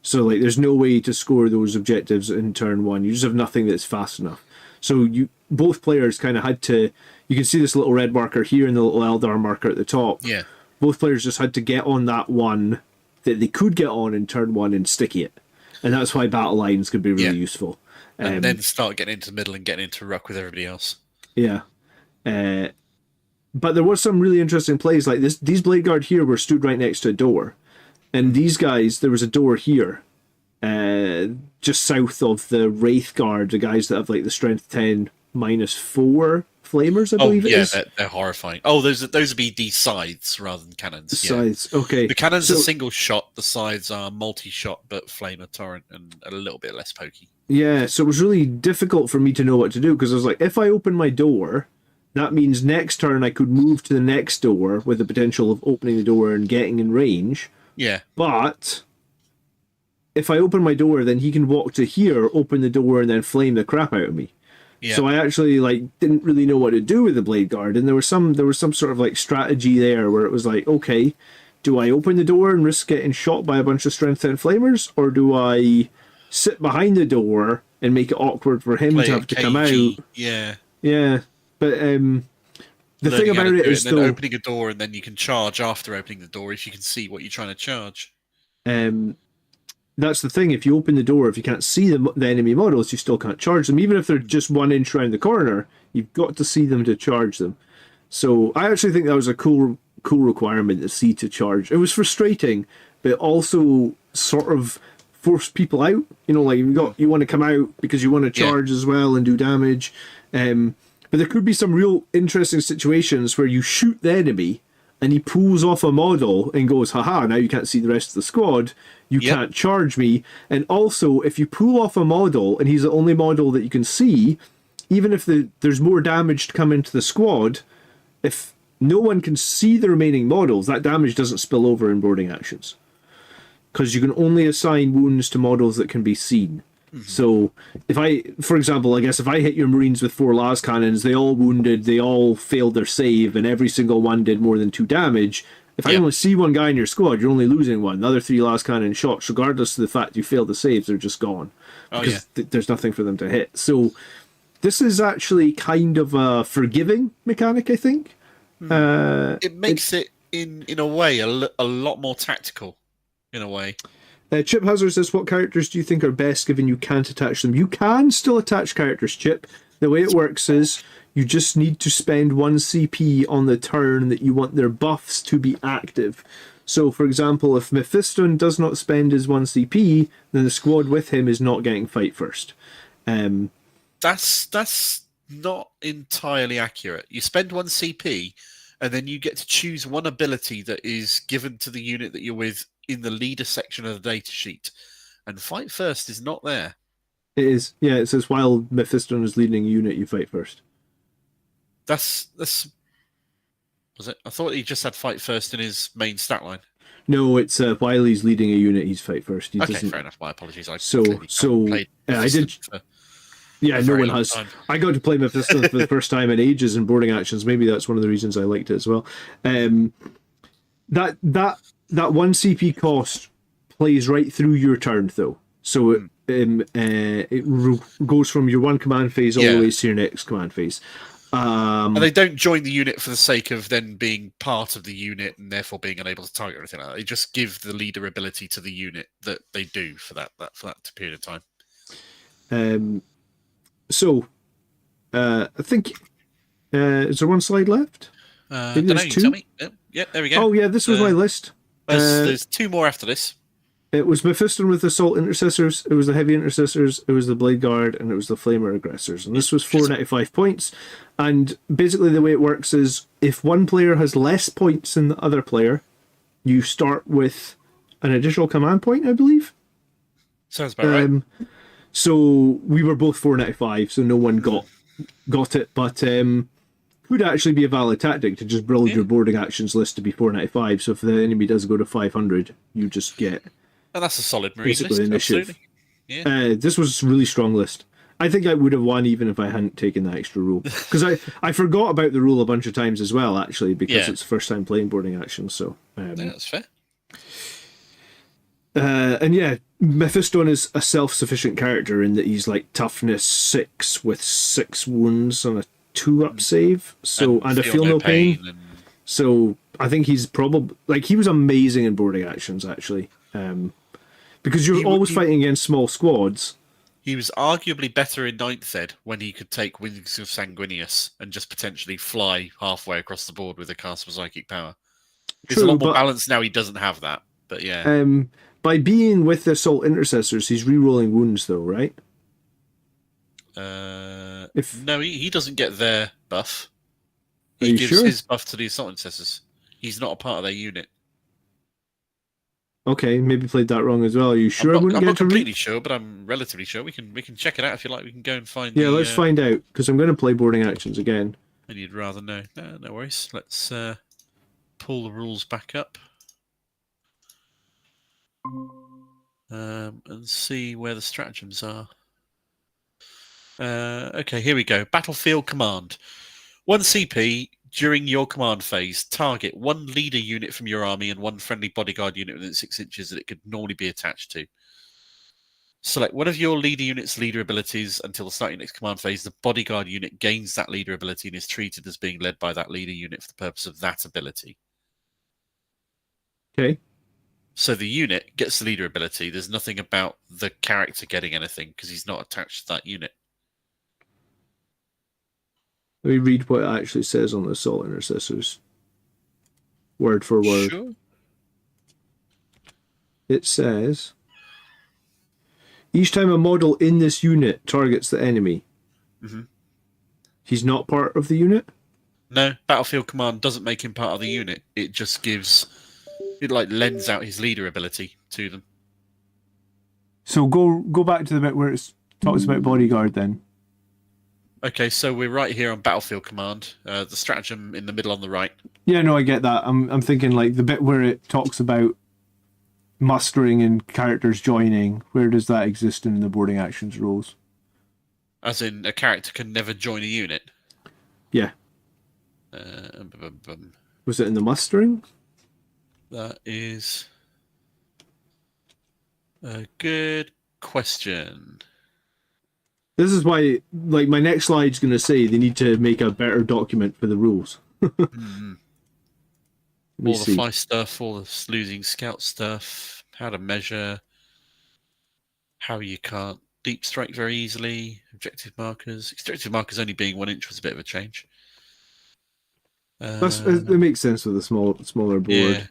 So like, there's no way to score those objectives in turn 1. You just have nothing that's fast enough. So both players kind of had to. You can see this little red marker here and the little Eldar marker at the top. Yeah. Both players just had to get on that one that they could get on in turn one and sticky it, and that's why battle lines could be really useful. And then start getting into the middle and getting into ruck with everybody else. Yeah. But there was some really interesting plays like this. These Blade Guard here were stood right next to a door. And these guys, there was a door here, just south of the Wraith Guard, the guys that have like the strength 10 -4 flamers, I believe it is. They're horrifying. Oh, those would be the scythes rather than cannons. Scythes, okay. The cannons are single shot, the scythes are multi-shot, but flamer, torrent, and a little bit less pokey. Yeah, so it was really difficult for me to know what to do, because I was like, if I open my door, that means next turn I could move to the next door with the potential of opening the door and getting in range. Yeah. But if I open my door, then he can walk to here, open the door, and then flame the crap out of me. Yeah. So I actually didn't really know what to do with the Blade Guard, and there was some sort of strategy there where it was like, okay, do I open the door and risk getting shot by a bunch of strength 10 flamers, or do I sit behind the door and make it awkward for him to have to come out? Yeah. Yeah. But the thing about it is, then opening a door, and then you can charge after opening the door if you can see what you're trying to charge. That's the thing. If you open the door, if you can't see the enemy models, you still can't charge them. Even if they're just 1 inch around the corner, you've got to see them to charge them. So I actually think that was a cool requirement to see to charge. It was frustrating, but also sort of forced people out. You know, like you want to come out because you want to charge as well and do damage. But there could be some real interesting situations where you shoot the enemy and he pulls off a model and goes, haha, now you can't see the rest of the squad. You can't charge me. And also, if you pull off a model and he's the only model that you can see, even if there's more damage to come into the squad, if no one can see the remaining models, that damage doesn't spill over in boarding actions. Because you can only assign wounds to models that can be seen. So for example, I guess if I hit your Marines with 4 las cannons, they all wounded, they all failed their save, and every single one did more than 2 damage. If I only see 1 guy in your squad, you're only losing 1. The other 3 las cannon shots, regardless of the fact you failed the saves, they're just gone. Because there's nothing for them to hit. So this is actually kind of a forgiving mechanic, I think. It makes it, in a way, a lot more tactical, in a way. Chip Hazard says, what characters do you think are best given you can't attach them? You can still attach characters, Chip. The way it works is you just need to spend 1 CP on the turn that you want their buffs to be active. So, for example, if Mephiston does not spend his 1 CP, then the squad with him is not getting fight first. That's not entirely accurate. You spend 1 CP, and then you get to choose 1 ability that is given to the unit that you're with in the leader section of the data sheet, and fight first is not there. It is. Yeah, it says while Mephiston is leading a unit, you fight first. That's was it? I thought he just had fight first in his main stat line. No, it's while he's leading a unit, he's fight first. He okay, doesn't... fair enough. My apologies. I did. Yeah, no one has. I got to play Mephiston for the first time in ages in boarding actions. Maybe that's one of the reasons I liked it as well. That 1 CP cost plays right through your turn, though. So it goes from your 1 command phase all the way to your next command phase. And they don't join the unit for the sake of then being part of the unit and therefore being unable to target or anything like that. They just give the leader ability to the unit that they do for that period of time. I think is there 1 slide left? Maybe there's 2. Tell me. Yep, there we go. Oh yeah, this was my list. There's 2 more after this. It was Mephiston with Assault Intercessors, it was the Heavy Intercessors, it was the Blade Guard, and it was the Flamer Aggressors. And this was 495 points. And basically the way it works is if 1 player has less points than the other player, you start with an additional command point, I believe. Sounds about right. So we were both 495, so no one got it, but could actually be a valid tactic to just build your boarding actions list to be 495. So if the enemy does go to 500, you just get. And that's a solid Marine list. Initiative. Yeah. This was a really strong list. I think I would have won even if I hadn't taken that extra rule. Because I forgot about the rule a bunch of times as well, actually, because it's the first time playing boarding actions. So that's fair. And yeah, Mephiston is a self-sufficient character in that he's like toughness 6 with 6 wounds on a 2-up save. So and I feel no pain. So I think he's probably like he was amazing in boarding actions actually, because you're always fighting against small squads. He was arguably better in Ninth Ed when he could take Wings of Sanguinius and just potentially fly halfway across the board with a cast of psychic power. He's a lot more balanced now. He doesn't have that, but yeah. By being with the Assault Intercessors, he's re-rolling wounds though, right? No, he doesn't get their buff. He gives his buff to the Assault Intercessors. He's not a part of their unit. Okay, maybe played that wrong as well. Are you sure? I'm not completely sure, but I'm relatively sure. We can check it out if you like. We can go and find. Yeah, let's find out because I'm going to play boarding actions again. And you'd rather know? No worries. Let's pull the rules back up and see where the stratagems are. Okay, here we go. Battlefield command. 1 CP. During your command phase, target 1 leader unit from your army and 1 friendly bodyguard unit within 6 inches that it could normally be attached to. Select one of your leader unit's leader abilities until the start of your next command phase. The bodyguard unit gains that leader ability and is treated as being led by that leader unit for the purpose of that ability. Okay. So the unit gets the leader ability. There's nothing about the character getting anything because he's not attached to that unit. Let me read what it actually says on the Assault Intercessors. Word for word. Sure. It says, each time a model in this unit targets the enemy, he's not part of the unit? No, Battlefield Command doesn't make him part of the unit. It just gives... It like lends out his leader ability to them. So go back to the bit where it talks about bodyguard then. Okay, so we're right here on Battlefield Command. The stratagem in the middle on the right. Yeah, no, I get that. I'm thinking like the bit where it talks about mustering and characters joining. Where does that exist in the boarding actions rules? As in, a character can never join a unit? Yeah. Was it in the mustering? That is a good question. This is why, like, my next slide's going to say they need to make a better document for the rules. All the fly stuff, all the losing scout stuff, how to measure, how you can't deep strike very easily, objective markers. Objective markers only being 1 inch was a bit of a change. It makes sense with a smaller board. Yeah.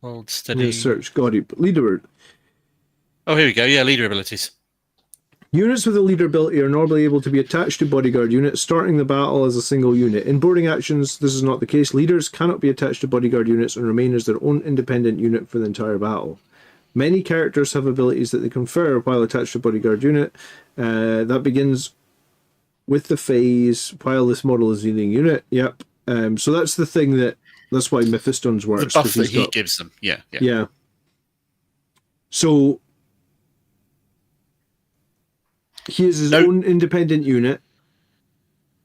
Hold steady. Search Gaudy leader. Oh, here we go. Yeah, leader abilities. Units with a leader ability are normally able to be attached to bodyguard units, starting the battle as a single unit. In boarding actions, this is not the case. Leaders cannot be attached to bodyguard units and remain as their own independent unit for the entire battle. Many characters have abilities that they confer while attached to bodyguard unit. That begins with the phase while this model is leading unit. Yep. So that's the thing that's why Mephiston's works. The buff that he gives them. Yeah. So he is his own independent unit.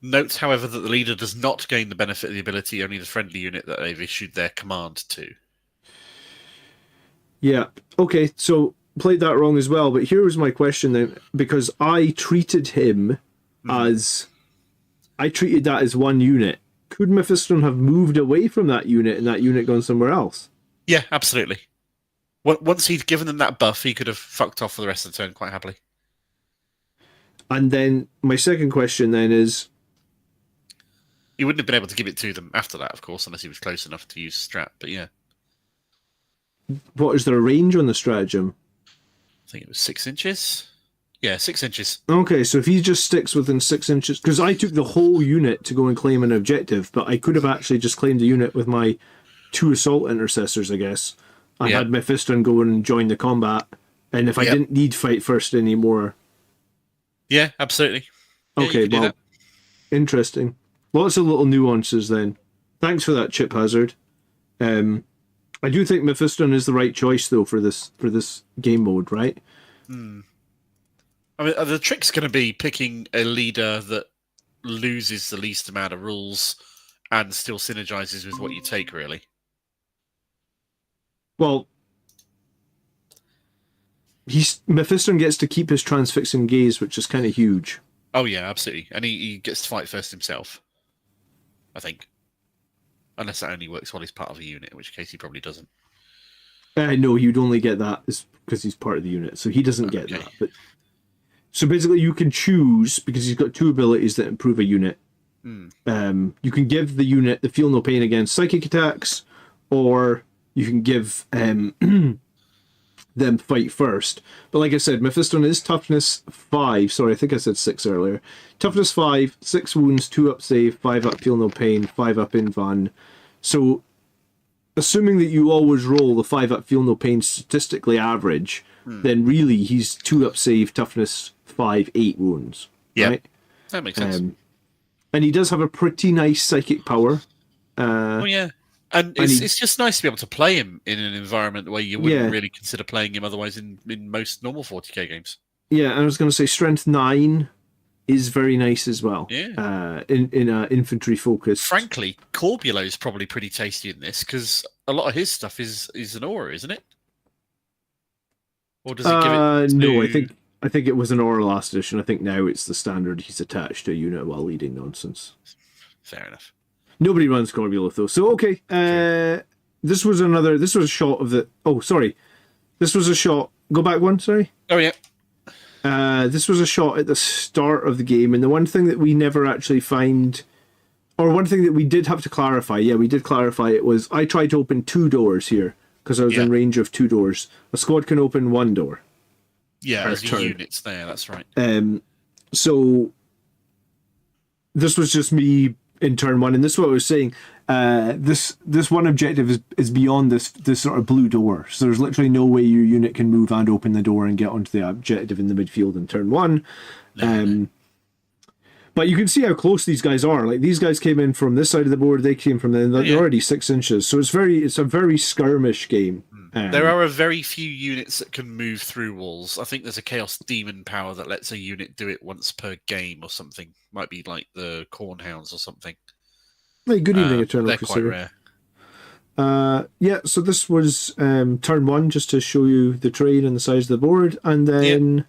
Note, however, that the leader does not gain the benefit of the ability, only the friendly unit that they've issued their command to. Yeah. Okay, so played that wrong as well, but here was my question then, because I treated him as... I treated that as one unit. Could Mephiston have moved away from that unit and that unit gone somewhere else? Yeah, absolutely. Once he'd given them that buff, he could have fucked off for the rest of the turn quite happily. And then my second question then is... He wouldn't have been able to give it to them after that, of course, unless he was close enough to use strat, but yeah. What is there a range on the stratagem? I think it was 6 inches. Yeah, 6 inches. Okay, so if he just sticks within 6 inches... Because I took the whole unit to go and claim an objective, but I could have actually just claimed the unit with my 2 assault intercessors, I guess. I had Mephiston go and join the combat, and if I didn't need fight first anymore... Yeah, absolutely. Yeah, okay, well, interesting. Lots of little nuances then. Thanks for that, Chip Hazard. I do think Mephiston is the right choice, though, for this game mode, right? I mean, the trick's going to be picking a leader that loses the least amount of rules and still synergizes with what you take, really. Well, Mephiston gets to keep his transfixing gaze, which is kind of huge. Oh yeah, absolutely, and he gets to fight first himself, I think, unless that only works while he's part of a unit, in which case he probably doesn't. No, he would only get that because he's part of the unit, so he doesn't get that. But so basically, you can choose because he's got 2 abilities that improve a unit. You can give the unit the feel no pain against psychic attacks, or you can give them fight first. But like I said, Mephiston is toughness 5. Sorry, I think I said 6 earlier. Toughness 5, 6 wounds, 2 up save, 5 up feel no pain, 5 up invan. So, assuming that you always roll the 5 up feel no pain statistically average, then really he's 2 up save, toughness 5, 8 wounds. Yeah, right? That makes sense. And he does have a pretty nice psychic power. Oh yeah. And it's just nice to be able to play him in an environment where you wouldn't really consider playing him otherwise in most normal 40k games. Yeah, and I was going to say Strength 9 is very nice as well. Yeah. In a infantry focus. Frankly, Corbulo's probably pretty tasty in this because a lot of his stuff is an aura, isn't it? Or does it give it to... No, I think it was an aura last edition. I think now it's the standard. He's attached to a unit while leading nonsense. Fair enough. Nobody runs Corbulo though. So okay, this was a shot of the. Oh, sorry, this was a shot. Go back one. Sorry. Oh yeah. This was a shot at the start of the game, and the one thing that we never actually find, or one thing that we did have to clarify. Yeah, we did clarify it was I tried to open 2 doors here because I was in range of 2 doors. A squad can open 1 door. Yeah, there's units there. That's right. So this was just me in turn 1, and this is what I was saying. This one objective is beyond this sort of blue door. So there's literally no way your unit can move and open the door and get onto the objective in the midfield in turn 1. But you can see how close these guys are. Like these guys came in from this side of the board, they came from there. They're already 6 inches. So it's a very skirmish game. There are a very few units that can move through walls. I think there's a Chaos Demon power that lets a unit do it once per game or something. Might be like the Cornhounds or something. Hey, good evening, Eternal they're Crusader. Quite rare. Yeah, so this was turn 1, just to show you the terrain and the size of the board. And then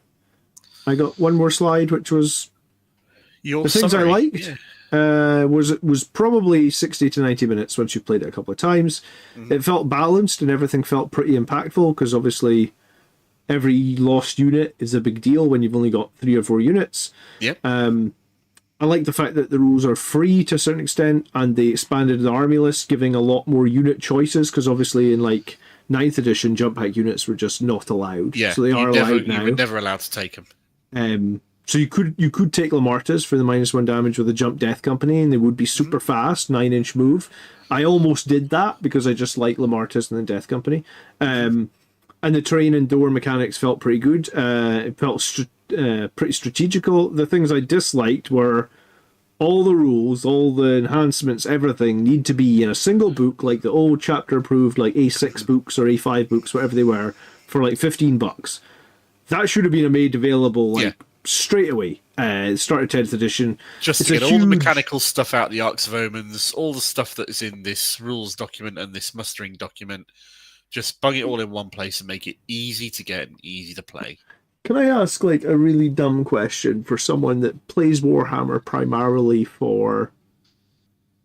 I got one more slide, which was the things I liked. Was probably 60 to 90 minutes once you played it a couple of times. It felt balanced and everything felt pretty impactful because obviously every lost unit is a big deal when you've only got 3 or 4 units. I like the fact that the rules are free to a certain extent, and they expanded the army list, giving a lot more unit choices because obviously in like 9th edition jump pack units were just not allowed. So they are allowed now. You were never allowed to take them. So you could take Lamartas for the -1 damage with a Jump Death Company, and they would be super fast, 9-inch move. I almost did that because I just like Lamartas and the Death Company. And the terrain and door mechanics felt pretty good. It felt pretty strategical. The things I disliked were all the rules, all the enhancements, everything need to be in a single book, like the old chapter approved, like A6 books or A5 books, whatever they were, for like $15. That should have been made available straight away. Start of 10th edition. Just to get all the mechanical stuff out, the Arcs of Omens, all the stuff that is in this rules document and this mustering document. Just bung it all in one place and make it easy to get and easy to play. Can I ask like a really dumb question for someone that plays Warhammer primarily for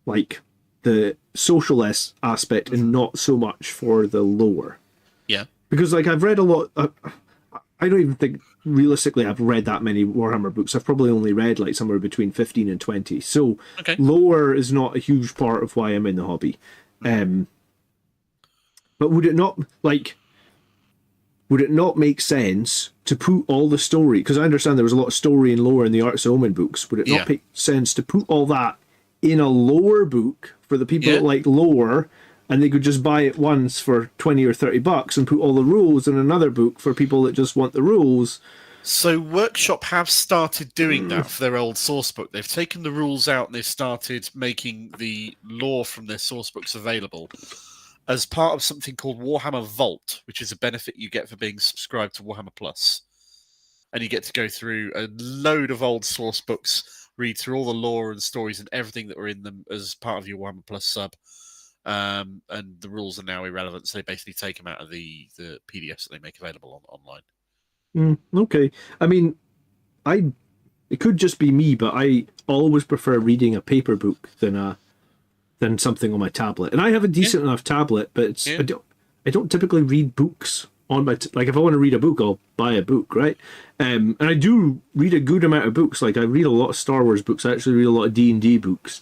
like the social aspect and not so much for the lore? Yeah. Because like I've read a lot. I don't even think realistically I've read that many Warhammer books. I've probably only read like somewhere between 15 and 20. So lore is not a huge part of why I'm in the hobby. But would it not make sense to put all the story, because I understand there was a lot of story and lore in the Arts of Omen books, would it not make sense to put all that in a lore book for the people that like lore, and they could just buy it once for $20 or $30 and put all the rules in another book for people that just want the rules? So Workshop have started doing that for their old source book. They've taken the rules out and they've started making the lore from their source books available as part of something called Warhammer Vault, which is a benefit you get for being subscribed to Warhammer Plus. And you get to go through a load of old source books, read through all the lore and stories and everything that were in them as part of your Warhammer Plus sub. And the rules are now irrelevant, so they basically take them out of the PDFs that they make available online. Okay. I mean, I it could just be me, but I always prefer reading a paper book than something on my tablet. And I have a Yeah, decent enough tablet, but yeah, I don't typically read books on my like if I want to read a book, I'll buy a book, right? And I do read a good amount of books. Like I read a lot of Star Wars books. I actually read a lot of D&D books.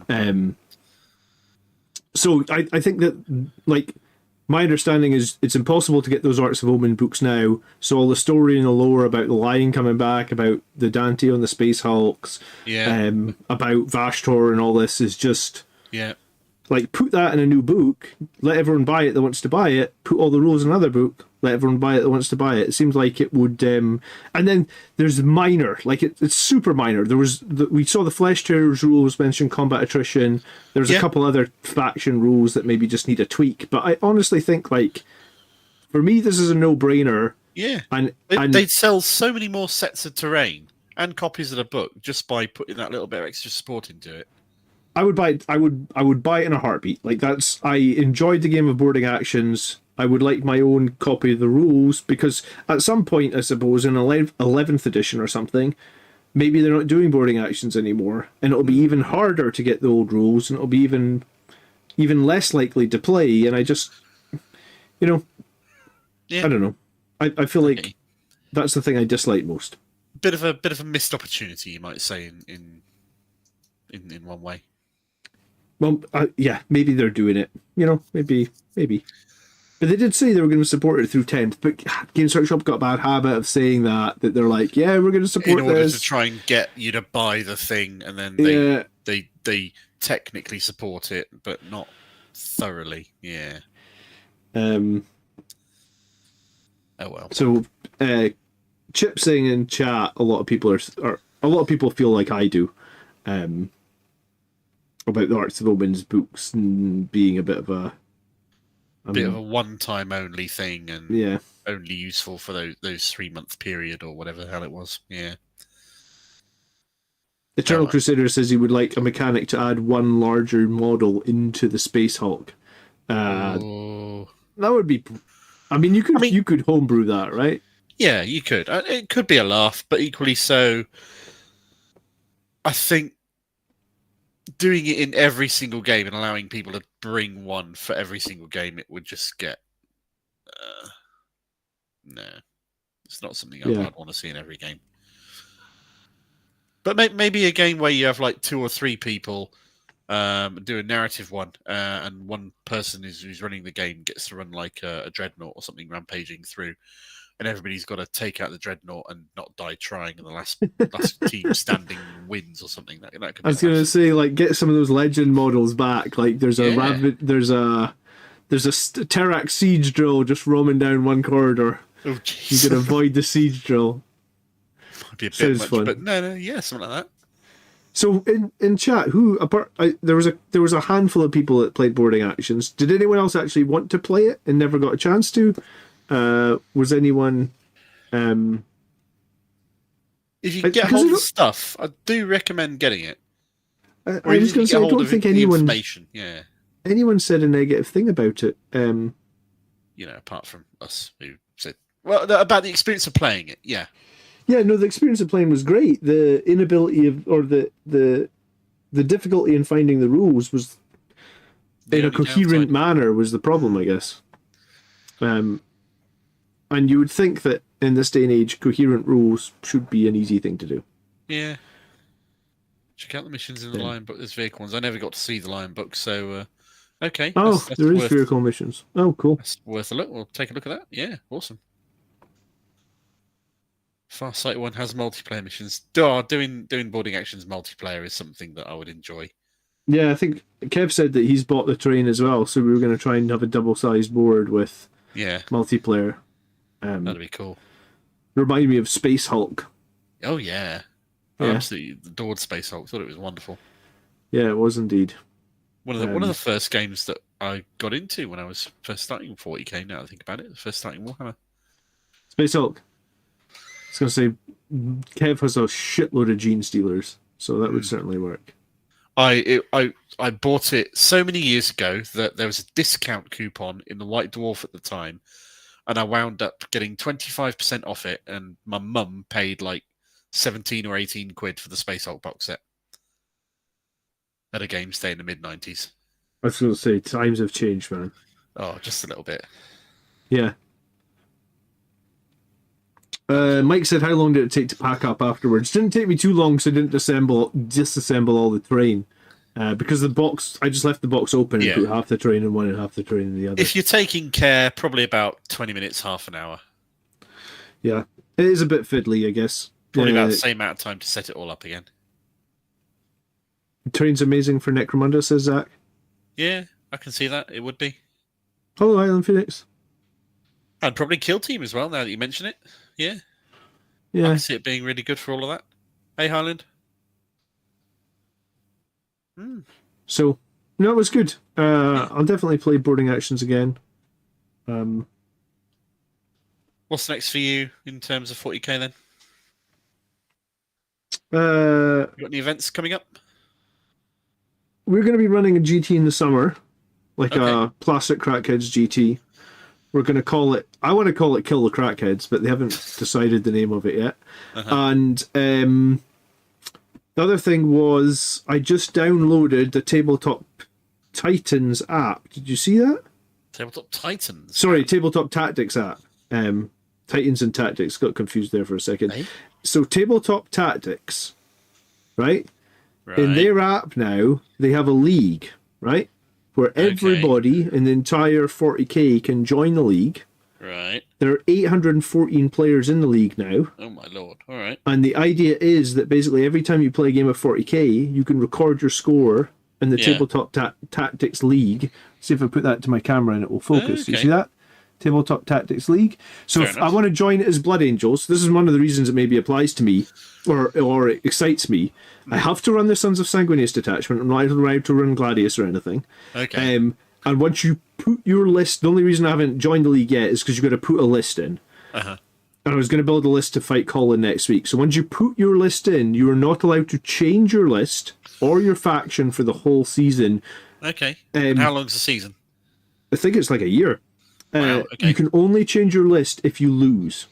Um, so I think that like my understanding is it's impossible to get those Arts of Omen books now. So all the story and the lore about the Lion coming back, about the Dante on the Space Hulks, yeah, about Vashtor and all this is just yeah. like put that in a new book, let everyone buy it that wants to buy it, put all the rules in another book, let everyone buy it that wants to buy it. It seems like it would and then there's minor, like it's super minor. We saw the Flesh Tearers rules mention combat attrition. There's a couple other faction rules that maybe just need a tweak, but I honestly think like for me this is a no-brainer. Yeah, and they'd sell so many more sets of terrain and copies of the book just by putting that little bit of extra support into it. I would buy it. I would buy it in a heartbeat. Like that's. I enjoyed the game of boarding actions. I would like my own copy of the rules because at some point, I suppose, in 11th edition or something, maybe they're not doing boarding actions anymore, and it'll be even harder to get the old rules, and it'll be even less likely to play. And I just, Yeah. I don't know. I feel like that's the thing I dislike most. Bit of a missed opportunity, you might say, in one way. Well, yeah, maybe they're doing it. Maybe. But they did say they were going to support it through 10th. But Games Workshop got a bad habit of saying that they're like, yeah, we're going to support in order this to try and get you to buy the thing, and then they technically support it, but not thoroughly. Yeah. Oh well. So, Chip saying in chat, a lot of people feel like I do. About the Arts of Omen's books and being a bit of a one-time only thing, and only useful for those 3-month period or whatever the hell it was. Yeah. Eternal Crusader says he would like a mechanic to add one larger model into the Space Hulk. That would be. I mean, you could homebrew that, right? Yeah, you could. It could be a laugh, but equally so. I think doing it in every single game and allowing people to bring one for every single game, it would just get no. It's not something I'd want to see in every game. But maybe a game where you have like 2 or 3 people do a narrative one, and one person who's running the game gets to run like a dreadnought or something rampaging through, and everybody's got to take out the dreadnought and not die trying, and the last team standing wins or something. That could be I was going to say, like, get some of those legend models back. Like, there's a Terrax siege drill just roaming down one corridor. Oh, jeez. You can avoid the siege drill. Might be a bit much, fun. But no, yeah, something like that. So in chat, there was a handful of people that played boarding actions. Did anyone else actually want to play it and never got a chance to? Was anyone? If you can get hold of the stuff, I do recommend getting it. I was going to say I don't think anyone said a negative thing about it. Apart from us who said about the experience of playing it. Yeah. Yeah, no, the experience of playing was great. The inability the difficulty in finding the rules was in a coherent manner was the problem, I guess. And you would think that in this day and age, coherent rules should be an easy thing to do. Yeah. Check out the missions in the Lion Book. There's vehicle ones. I never got to see the Lion Book, so okay. Oh, there is vehicle missions. Oh, cool. That's worth a look. We'll take a look at that. Yeah, awesome. Farsight one has multiplayer missions. Doing boarding actions multiplayer is something that I would enjoy. Yeah, I think Kev said that he's bought the terrain as well, so we were going to try and have a double-sized board with multiplayer. That'd be cool. Remind me of Space Hulk. Oh yeah. I absolutely adored Space Hulk. Thought it was wonderful. Yeah, it was indeed. One of the first games that I got into when I was first starting 40k. Now I think about it, first starting Warhammer. Space Hulk. I was going to say, Kev has a shitload of Gene Stealers, so that would certainly work. I bought it so many years ago that there was a discount coupon in the White Dwarf at the time, and I wound up getting 25% off it, and my mum paid like 17 or 18 quid for the Space Hulk box set at a game stay in the mid-90s. I was going to say, times have changed, man. Oh, just a little bit. Yeah. Mike said, how long did it take to pack up afterwards? Didn't take me too long because I didn't disassemble all the terrain. Because the box, I just left the box open and put half the terrain in one and half the terrain in the other. If you're taking care, probably about 20 minutes, half an hour. Yeah. It is a bit fiddly, I guess. Probably about the same amount of time to set it all up again. Terrain's amazing for Necromunda, says Zach. Yeah, I can see that. It would be. Hello, Island Phoenix. And probably Kill Team as well, now that you mention it. Yeah. I Yeah. can see it being really good for all of that. Hey, Highland. So, no, it was good. I'll definitely play Boarding Actions again. What's next for you in terms of 40k then? Uh, You got any events coming up? We're going to be running a GT in the summer, like Okay. a Plastic Crackheads GT. We're going to call it, I want to call it Kill the Crackheads, but they haven't decided the name of it yet. And the other thing was, I just downloaded the Tabletop Titans app. Did you see that? Tabletop Titans? Sorry, Tabletop Tactics app. Titans and Tactics, got confused there for a second. Hey? So Tabletop Tactics, right? Right. In their app now, they have a league, right? Where everybody in the entire 40k can join the league. Right. There are 814 players in the league now. Oh my lord. All right. And the idea is that basically every time you play a game of 40k, you can record your score in the Tabletop Tactics League. See if I put that to my camera and it will focus. Okay. You see that? Tabletop Tactics League. So Fair if enough. I want to join it as Blood Angels, this is one of the reasons it maybe applies to me or it excites me. I have to run the Sons of Sanguinius detachment. I'm not allowed to run Gladius or anything. Okay. And once you put your list, the only reason I haven't joined the league yet is because you've got to put a list in. Uh-huh. And I was going to build a list to fight Colin next week. So once you put your list in, you are not allowed to change your list or your faction for the whole season. Okay. And how long's the season? I think it's like a year. Wow, okay. You can only change your list if you lose.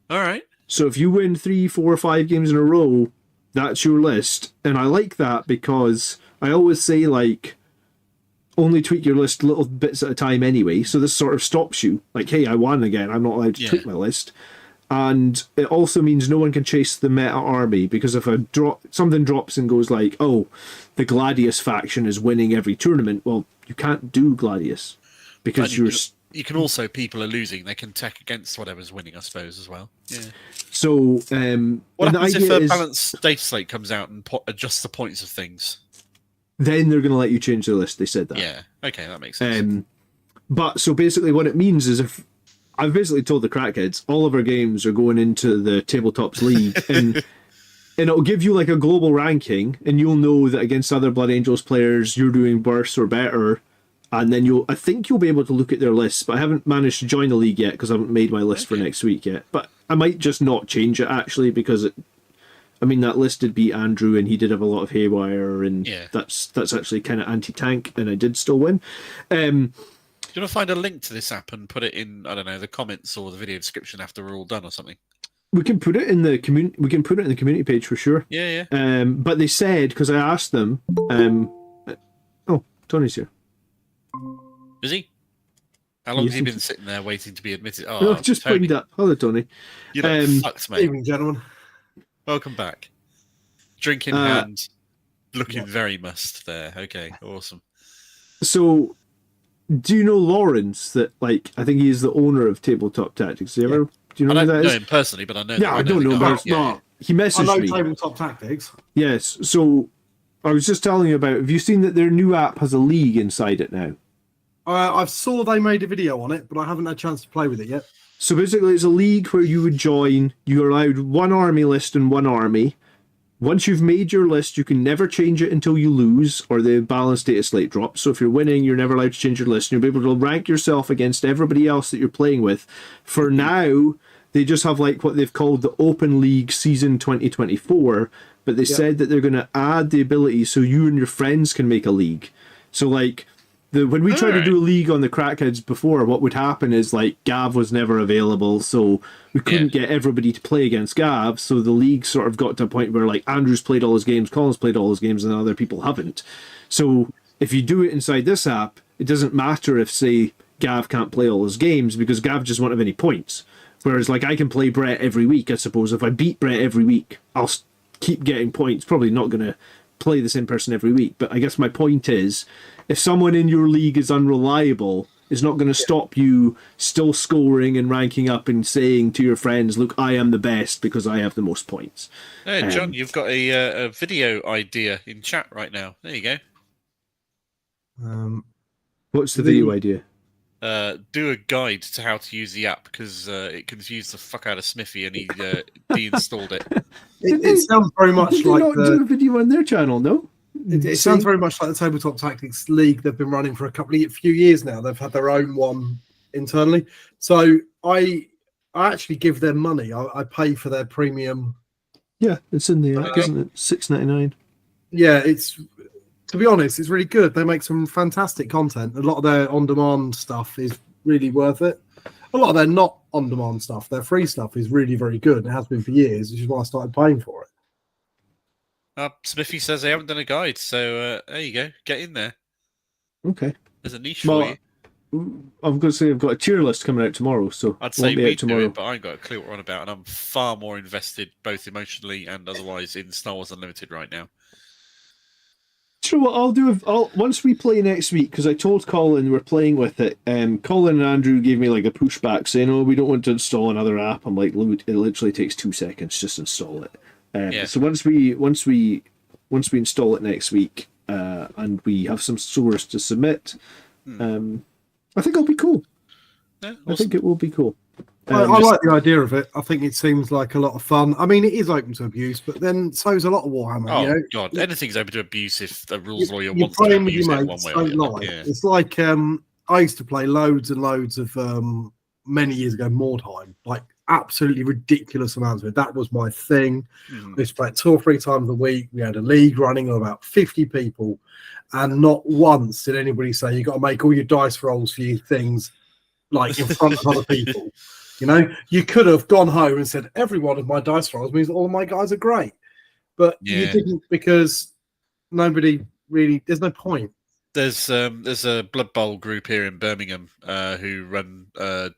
All right. So if you win 3, 4, 5 games in a row, that's your list. And I like that because I always say, like, only tweak your list little bits at a time anyway. So this sort of stops you. Like, hey, I won again. I'm not allowed to tweak my list. And it also means no one can chase the meta army, because if something drops and goes like, oh, the Gladius faction is winning every tournament, well, you can't do Gladius because You can also, people are losing. They can tech against whatever's winning, I suppose, as well. Yeah. So, What and happens the if idea a is, balanced data slate comes out and adjusts the points of things? then they're going to let you change the list. They said that. Yeah. Okay, that makes sense. But so basically, what it means is if I've basically told the crackheads all of our games are going into the Tabletops League, and it'll give you like a global ranking, and you'll know that against other Blood Angels players, you're doing worse or better. And then I think you'll be able to look at their lists, but I haven't managed to join the league yet because I haven't made my list for next week yet. But I might just not change it actually, because that list did beat Andrew and he did have a lot of haywire, and that's actually kind of anti-tank, and I did still win. Do you want to find a link to this app and put it in, I don't know, the comments or the video description after we're all done or something? We can put it in the community. We can put it in the community page for sure. Yeah. But they said, because I asked them. Oh, Tony's here. Is he? How long has he been sitting there waiting to be admitted? Oh, No, just Tony. pointed up. Hello, Tony. You know, fucked, mate. Evening, gentlemen. Welcome back. Drink in hand, looking very must there. Okay, awesome. So, do you know Lawrence? That I think he is the owner of Tabletop Tactics. Do you know I who don't that know is? him personally, but I know. Yeah, I don't know him. No, he I messaged know me. Tabletop Tactics. Yes. So, I was just telling you about. Have you seen that their new app has a league inside it now? I saw they made a video on it, but I haven't had a chance to play with it yet. So basically, it's a league where you would join. You're allowed one army list and one army. Once you've made your list, you can never change it until you lose or the balanced data slate drops. So if you're winning, you're never allowed to change your list. And you'll be able to rank yourself against everybody else that you're playing with. For now, they just have what they've called the Open League Season 2024. But they said that they're going to add the ability so you and your friends can make a league. So when we tried to Alright. do a league on the Crackheads before, what would happen is like Gav was never available, so we couldn't get everybody to play against Gav. So the league sort of got to a point where like Andrew's played all his games, Colin's played all his games, and other people haven't. So if you do it inside this app, it doesn't matter if, say, Gav can't play all his games because Gav just won't have any points. Whereas like I can play Brett every week. I suppose if I beat Brett every week, I'll keep getting points. Probably not going to play the same person every week, but I guess my point is, if someone in your league is unreliable, it's not going to stop you still scoring and ranking up and saying to your friends, look, I am the best because I have the most points. Hey, John, you've got a video idea in chat right now. There you go. What's the video idea? Do a guide to how to use the app because it confused the fuck out of Smithy and he deinstalled it. It sounds very much Did they like not do a video on their channel, no? It sounds very much like the Tabletop Tactics League they've been running for a few years now. They've had their own one internally. So I actually give them money. I pay for their premium. Yeah, it's in the app, isn't it? $6.99. Yeah, to be honest, it's really good. They make some fantastic content. A lot of their on-demand stuff is really worth it. A lot of their not on-demand stuff, their free stuff, is really, very good. It has been for years, which is why I started paying for it. Smithy says they haven't done a guide, so there you go. Get in there. Okay. There's a niche for you. I'm going to say I've got a tier list coming out tomorrow, so I'd say be we out tomorrow. do it, but I ain't got a clue what we're on about, and I'm far more invested, both emotionally and otherwise, in Star Wars Unlimited right now. Do you know what I'll do? Once we play next week, because I told Colin we're playing with it, Colin and Andrew gave me like a pushback saying, "Oh, we don't want to install another app." I'm like, "It literally takes 2 seconds, just install it." So once we install it next week, and we have some source to submit, I think it'll be cool. Yeah, awesome. I think it will be cool. I like the idea of it. I think it seems like a lot of fun. I mean, it is open to abuse, but then so's a lot of Warhammer. Oh, you know? God. Anything's open to abuse if the rules lawyer You're wants to playing with abuse your it one mates, way or don't the other. lie. Yeah. It's like I used to play loads and loads of many years ago, Mordheim, like absolutely ridiculous amounts of it. That was my thing. I used to play it 2 or 3 times a week. We had a league running of about 50 people, and not once did anybody say you got to make all your dice rolls for your things like in front of other people. You know, you could have gone home and said, every one of my dice rolls means that all of my guys are great. But you didn't, because nobody really, there's no point. There's a Blood Bowl group here in Birmingham who run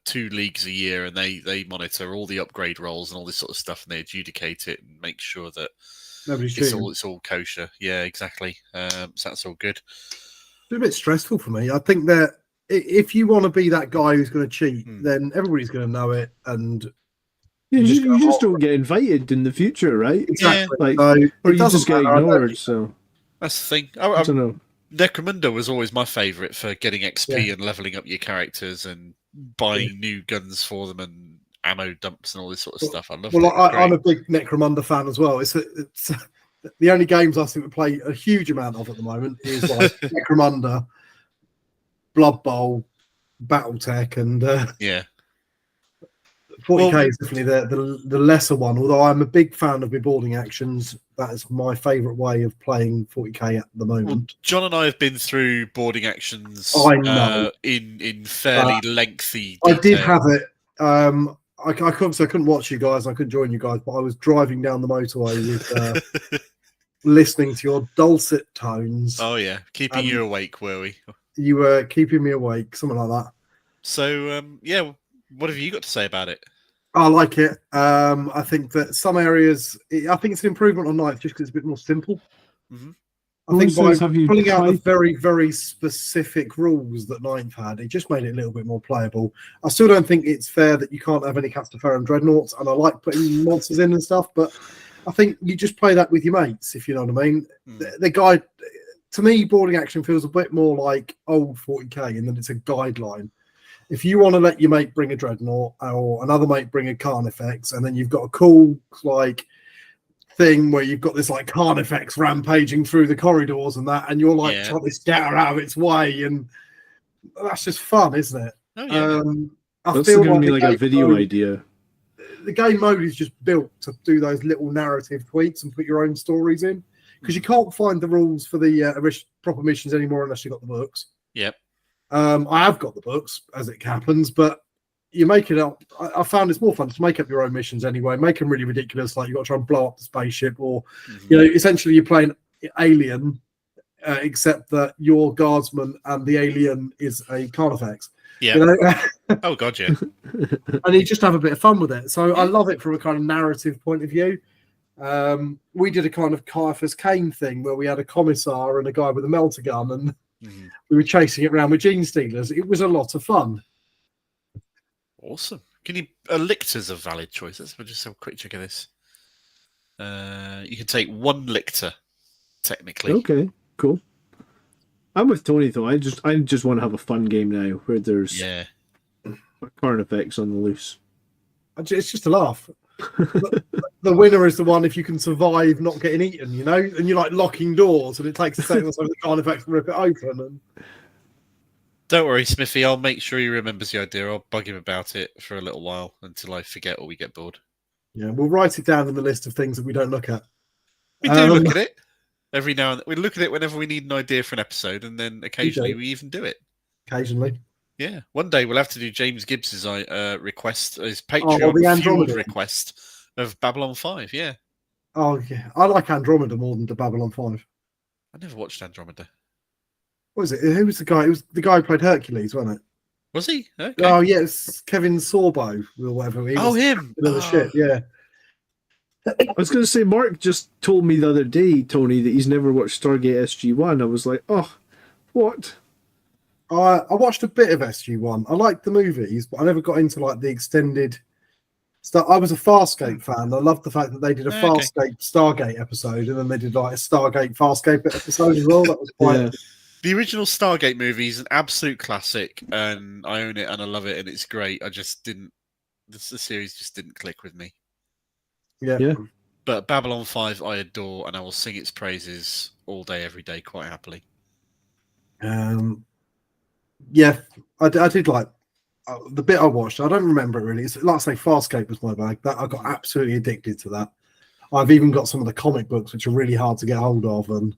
2 leagues a year, and they monitor all the upgrade rolls and all this sort of stuff, and they adjudicate it and make sure that it's all kosher. Yeah, exactly. So that's all good. It's a bit stressful for me. I think that if you want to be that guy who's going to cheat, then everybody's going to know it, and you just don't get invited in the future, right? Exactly. Like, so or you just get ignored. So that's the thing. I don't know. Necromunda was always my favourite for getting XP and leveling up your characters and buying new guns for them and ammo dumps and all this sort of stuff. I love it. Well, I'm a big Necromunda fan as well. It's the only games I think we play a huge amount of at the moment is like Necromunda, Blood Bowl, BattleTech, and 40k is definitely the lesser one. Although I'm a big fan of my boarding actions, that is my favourite way of playing 40k at the moment. Well, John and I have been through boarding actions in fairly lengthy detail. I did have it. I couldn't watch you guys. I couldn't join you guys, but I was driving down the motorway with listening to your dulcet tones. Oh yeah, keeping you awake, were we? You were keeping me awake, something like that. So what have you got to say about it? I like it. I think that some areas, I think it's an improvement on Ninth just because it's a bit more simple. I think by pulling out the very, very specific rules that Ninth had, it just made it a little bit more playable. I still don't think it's fair that you can't have any Castaferum Dreadnoughts, and I like putting monsters in and stuff, but I think you just play that with your mates, if you know what I mean. The guide, to me, boarding action feels a bit more like old 40k, and then it's a guideline. If you want to let your mate bring a Dreadnought or another mate bring a Carnifex, and then you've got a cool like thing where you've got this like Carnifex rampaging through the corridors and that, and you're like trying to scatter out of its way, and that's just fun, isn't it? Oh, yeah. I feel giving me like a video idea. The game mode is just built to do those little narrative tweaks and put your own stories in, because you can't find the rules for the proper missions anymore unless you've got the books. Yep. I have got the books, as it happens, but you make it up. I found it's more fun to make up your own missions anyway. Make them really ridiculous, like you got to try and blow up the spaceship, or essentially you're playing Alien, except that your guardsman and the alien is a Carnifex. Yeah. Oh god, yeah. And you just have a bit of fun with it. So I love it from a kind of narrative point of view. We did a kind of Caiaphas Cain thing where we had a commissar and a guy with a melter gun, and we were chasing it around with gene stealers. It was a lot of fun. Awesome. Can you lictors are valid choices? We'll just have a quick check of this. You can take one lictor, technically. Okay, cool. I'm with Tony though. I just want to have a fun game now where there's Carnifex on the loose. It's just a laugh. The winner is the one if you can survive not getting eaten, and you're like locking doors, and it takes a second or so for the Carnifex to rip it open. And don't worry, Smithy. I'll make sure he remembers the idea. I'll bug him about it for a little while until I forget or we get bored. Yeah, we'll write it down in the list of things that we don't look at. We do look at it every now and then. We look at it whenever we need an idea for an episode, and then occasionally we even do it. Occasionally. Yeah. One day we'll have to do James Gibbs's request, his Patreon fueled request of Babylon 5. Yeah. Oh, yeah. I like Andromeda more than the Babylon 5. I never watched Andromeda. What was it? Who was the guy? It was the guy who played Hercules, wasn't it? Was he? Okay. Oh, yeah. It's Kevin Sorbo or whatever. Him. The shit, yeah. I was going to say, Mark just told me the other day, Tony, that he's never watched Stargate SG-1. I was like, oh, what? I watched a bit of SG-1. I liked the movies, but I never got into like the extended stuff. I was a Farscape fan. I loved the fact that they did a Farscape Stargate episode, and then they did like a Stargate Farscape episode as well. That was quite... The original Stargate movie is an absolute classic, and I own it and I love it, and it's great. I just didn't... The series just didn't click with me. Yeah. But Babylon 5 I adore, and I will sing its praises all day, every day, quite happily. Yeah, I did like the bit I watched. I don't remember it really. It's like I say, Farscape was my bag. That I got absolutely addicted to that. I've even got some of the comic books, which are really hard to get hold of. And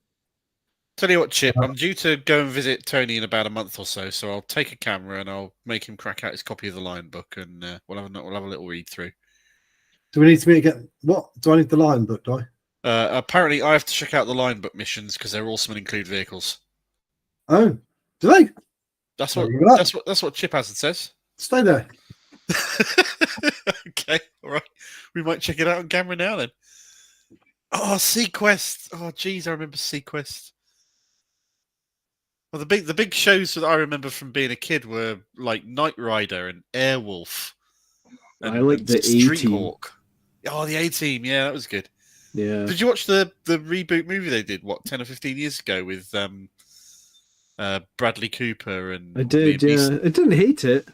tell you what, Chip, I'm due to go and visit Tony in about a month or so. So I'll take a camera and I'll make him crack out his copy of the Lion Book, and we'll have a little read through. Do we need to meet again? What do I need the Lion Book? Do I? Apparently, I have to check out the Lion Book missions because they're awesome and include vehicles. Oh, do they? That's what Chip Hazard says. Stay there. Okay, all right. We might check it out on camera now then. Oh, Sequest. Oh, geez, I remember Sequest. Well, the big shows that I remember from being a kid were like Knight Rider and Airwolf. I like the A-Team. Oh, the A-Team. Yeah, that was good. Yeah. Did you watch the reboot movie they did, 10 or 15 years ago with Bradley Cooper? And I did, yeah. I didn't hate it.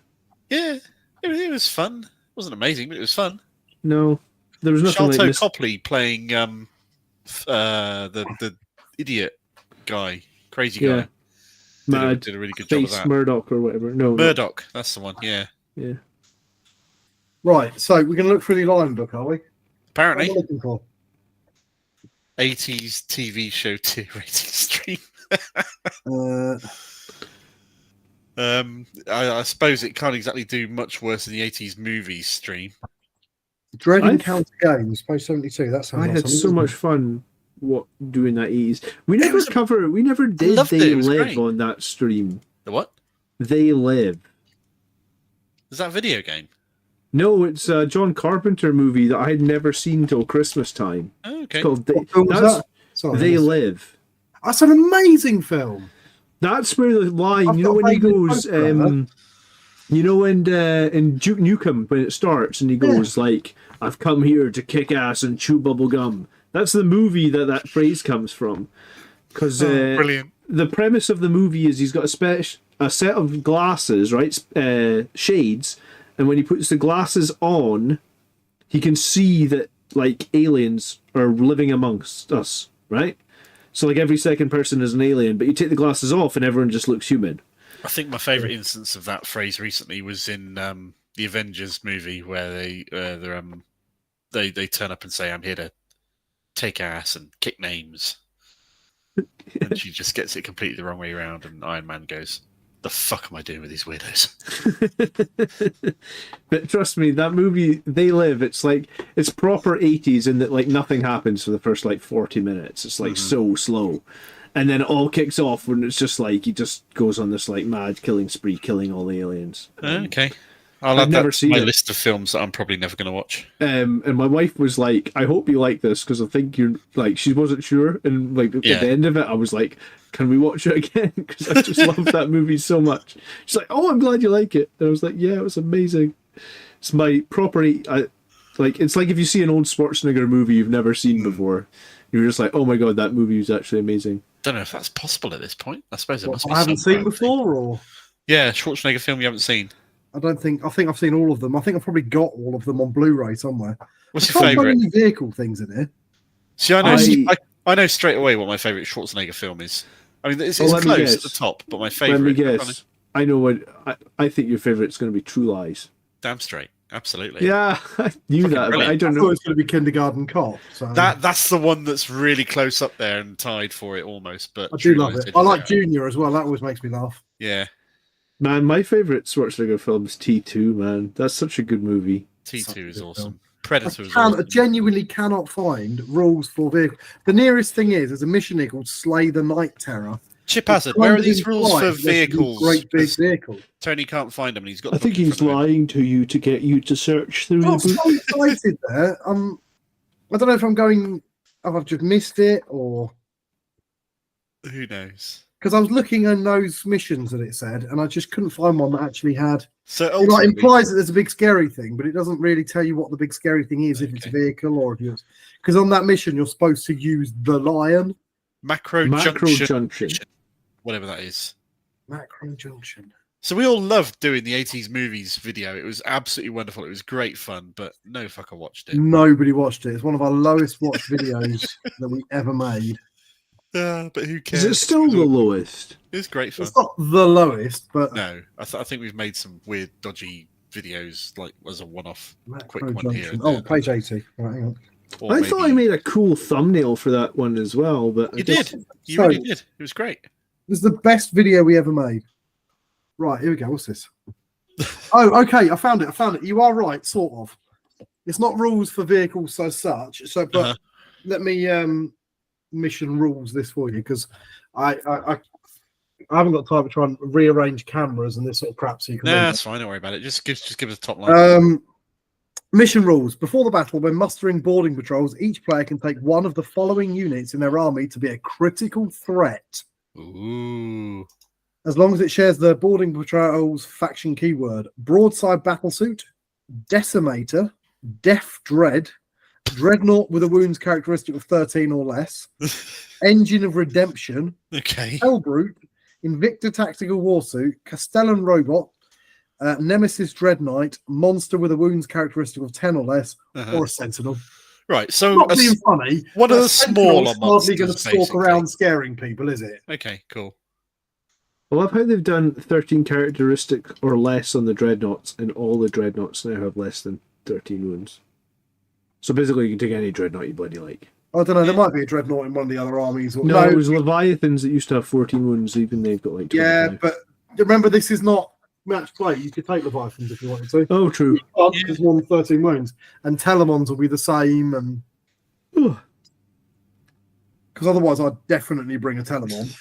Yeah, it was fun. It wasn't amazing, but it was fun. No, there was nothing Sharlto like Copley playing the idiot guy, crazy guy. Mad did a really good job of that. Murdoch or whatever. No, Murdoch, that's the one. Yeah. Yeah. Right, so we're going to look through the Lion Book, are we? Apparently. What are we looking for? 80s TV show tier rating stream. I suppose it can't exactly do much worse than the 80s movies stream. Dread Encounter Games, page 72. That's how I had so much fun doing that 80s. We never did They Live on that stream. The what? They Live. Is that a video game? No, it's a John Carpenter movie that I had never seen till Christmas time. Oh, okay. It's called They Live. That's an amazing film. That's where the line, when he goes, in Duke Nukem, when it starts, and he goes like, "I've come here to kick ass and chew bubble gum." That's the movie that phrase comes from. Because brilliant. The premise of the movie is he's got a set of glasses, right, shades. And when he puts the glasses on, he can see that, like, aliens are living amongst us, right? So, like, every second person is an alien, but you take the glasses off and everyone just looks human. I think my favourite instance of that phrase recently was in the Avengers movie, where they turn up and say, "I'm here to take ass and kick names." And she just gets it completely the wrong way around, and Iron Man goes, the fuck am I doing with these weirdos? But trust me, that movie, They Live, it's like, it's proper 80s in that, like, nothing happens for the first, like, 40 minutes. It's, like, so slow. And then it all kicks off when it's just, like, he just goes on this, like, mad killing spree, killing all the aliens. Okay. I've never seen my list of films that I'm probably never going to watch. And my wife was like, I hope you like this, because I think you're, like, she wasn't sure. And, like, at the end of it, I was like, can we watch it again? Because I just love that movie so much. She's like, oh, I'm glad you like it. And I was like, yeah, it was amazing. It's my property. It's like if you see an old Schwarzenegger movie you've never seen before, you're just like, oh my God, that movie was actually amazing. Don't know if that's possible at this point. I suppose it must be. I haven't seen before, or? Yeah, Schwarzenegger film you haven't seen. I think I've seen all of them. I think I've probably got all of them on Blu-ray somewhere. What's your favourite? Any vehicle things in here? See, I know straight away what my favourite Schwarzenegger film is. I mean, it's close at the top, but my favourite. Let me guess. I know what. I think your favourite is going to be True Lies. Damn straight, absolutely. Yeah, I knew that. But I don't know. I thought it was going to be Kindergarten Cop. So. That's the one that's really close up there and tied for it almost. But I do love it. I like Junior as well. That always makes me laugh. Yeah. Man, my favourite Schwarzenegger film is T2, man. That's such a good movie. T2 is awesome. Film. Predator is awesome. I genuinely cannot find rules for vehicles. The nearest thing is, there's a mission here called Slay the Night Terror. Chip Hazard, where are these rules for vehicles? Great big vehicle. Tony can't find them and he's got. I think he's lying to you to get you to search through the book. I'm so excited there. I don't know if I'm going... If I've just missed it or... Who knows? Because I was looking in those missions that it said, and I just couldn't find one that actually had. So it like implies that there's a big scary thing, but it doesn't really tell you what the big scary thing is, if it's a vehicle or if you're. Because on that mission, you're supposed to use the lion. Macro junction. Whatever that is. Macro junction. So we all loved doing the 80s movies video. It was absolutely wonderful. It was great fun, but no fucker watched it. Nobody watched it. It's one of our lowest watched videos that we ever made. But who cares? Is it still the lowest? It's great fun. It's not the lowest, but no, I think we've made some weird, dodgy videos, like as a one-off, quick one junction. Here. Oh, page 80. Right, hang on. I thought I made a cool thumbnail for that one as well, but you did. You really did. It was great. It was the best video we ever made. Right, here we go. What's this? Oh, okay. I found it. You are right, sort of. It's not rules for vehicles as such. So, but let me mission rules this for you, because I haven't got time to try and rearrange cameras and this sort of crap. So you can. No, that's fine. Don't worry about it. Just give us the top line. Mission rules. Before the battle, when mustering boarding patrols, each player can take one of the following units in their army to be a critical threat. Ooh. As long as it shares the boarding patrol's faction keyword: broadside battlesuit, decimator, death dread, dreadnought with a wounds characteristic of 13 or less, engine of redemption, Hellbrute, Invicta tactical warsuit, Castellan robot, Nemesis Dread Knight, monster with a wounds characteristic of 10 or less, or a sentinel. Right, so not being funny. What are the smaller monsters? Hardly going to stalk around scaring people, is it? Okay, cool. I love how they've done 13 characteristic or less on the dreadnoughts, and all the dreadnoughts now have less than 13 wounds. So basically, you can take any dreadnought you bloody like. I don't know. There might be a dreadnought in one of the other armies. Or... No, it was Leviathans that used to have 14 wounds. Even they've got like 25. Yeah, but remember, this is not match play. You could take Leviathans if you wanted to. Oh, true. Because one 13 wounds, and Telemons will be the same. And because otherwise, I'd definitely bring a Telemon.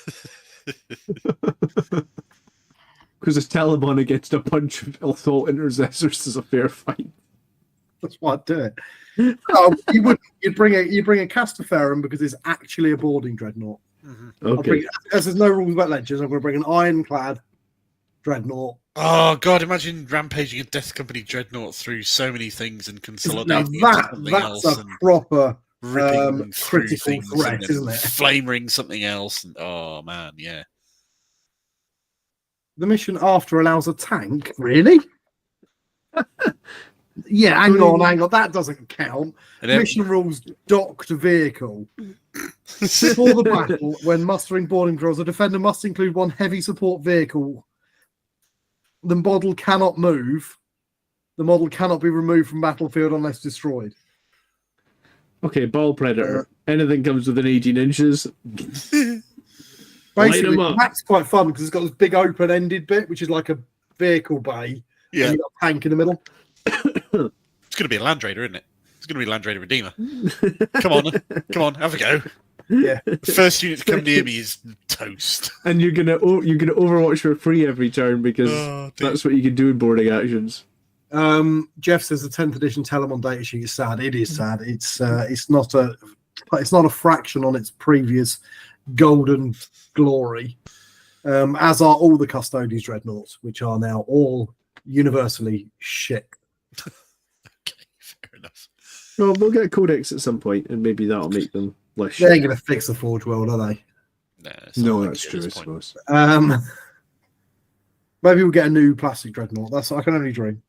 Because a Telemon against a bunch of assault intercessors is a fair fight. That's why I'd do it. No, you wouldn't. You'd bring a Castaferum because it's actually a boarding dreadnought. Okay. As there's no rules about legends, I'm going to bring an ironclad dreadnought. Oh God! Imagine rampaging a Death Company dreadnought through so many things and consolidating. That's a proper ripping critical threat, isn't it? Flame ring something else, and oh man, yeah. The mission after allows a tank. Really? Yeah, hang on. That doesn't count. Mission rules: docked vehicle. Before the battle, when mustering boarding patrols, a defender must include one heavy support vehicle. The model cannot move. The model cannot be removed from battlefield unless destroyed. Okay, ball predator. Anything comes within 18 inches. Basically, the map's quite fun because it's got this big open-ended bit, which is like a vehicle bay. Yeah. And you've got a tank in the middle. It's going to be a Land Raider, isn't it? It's going to be Land Raider Redeemer. Come on, have a go. Yeah. The first unit to come near me is toast. And you're gonna Overwatch for free every turn because that's what you can do in boarding actions. Jeff says the 10th edition Telemon datasheet is sad. It is sad. It's not a fraction on its previous golden glory, as are all the Custodians Dreadnoughts, which are now all universally shit. Okay, fair enough. Well, we'll get Codex at some point, and maybe that'll make them less shit. They ain't going to fix the Forge World, are they? No, that's true, I suppose. Maybe we'll get a new plastic Dreadnought. I can only dream.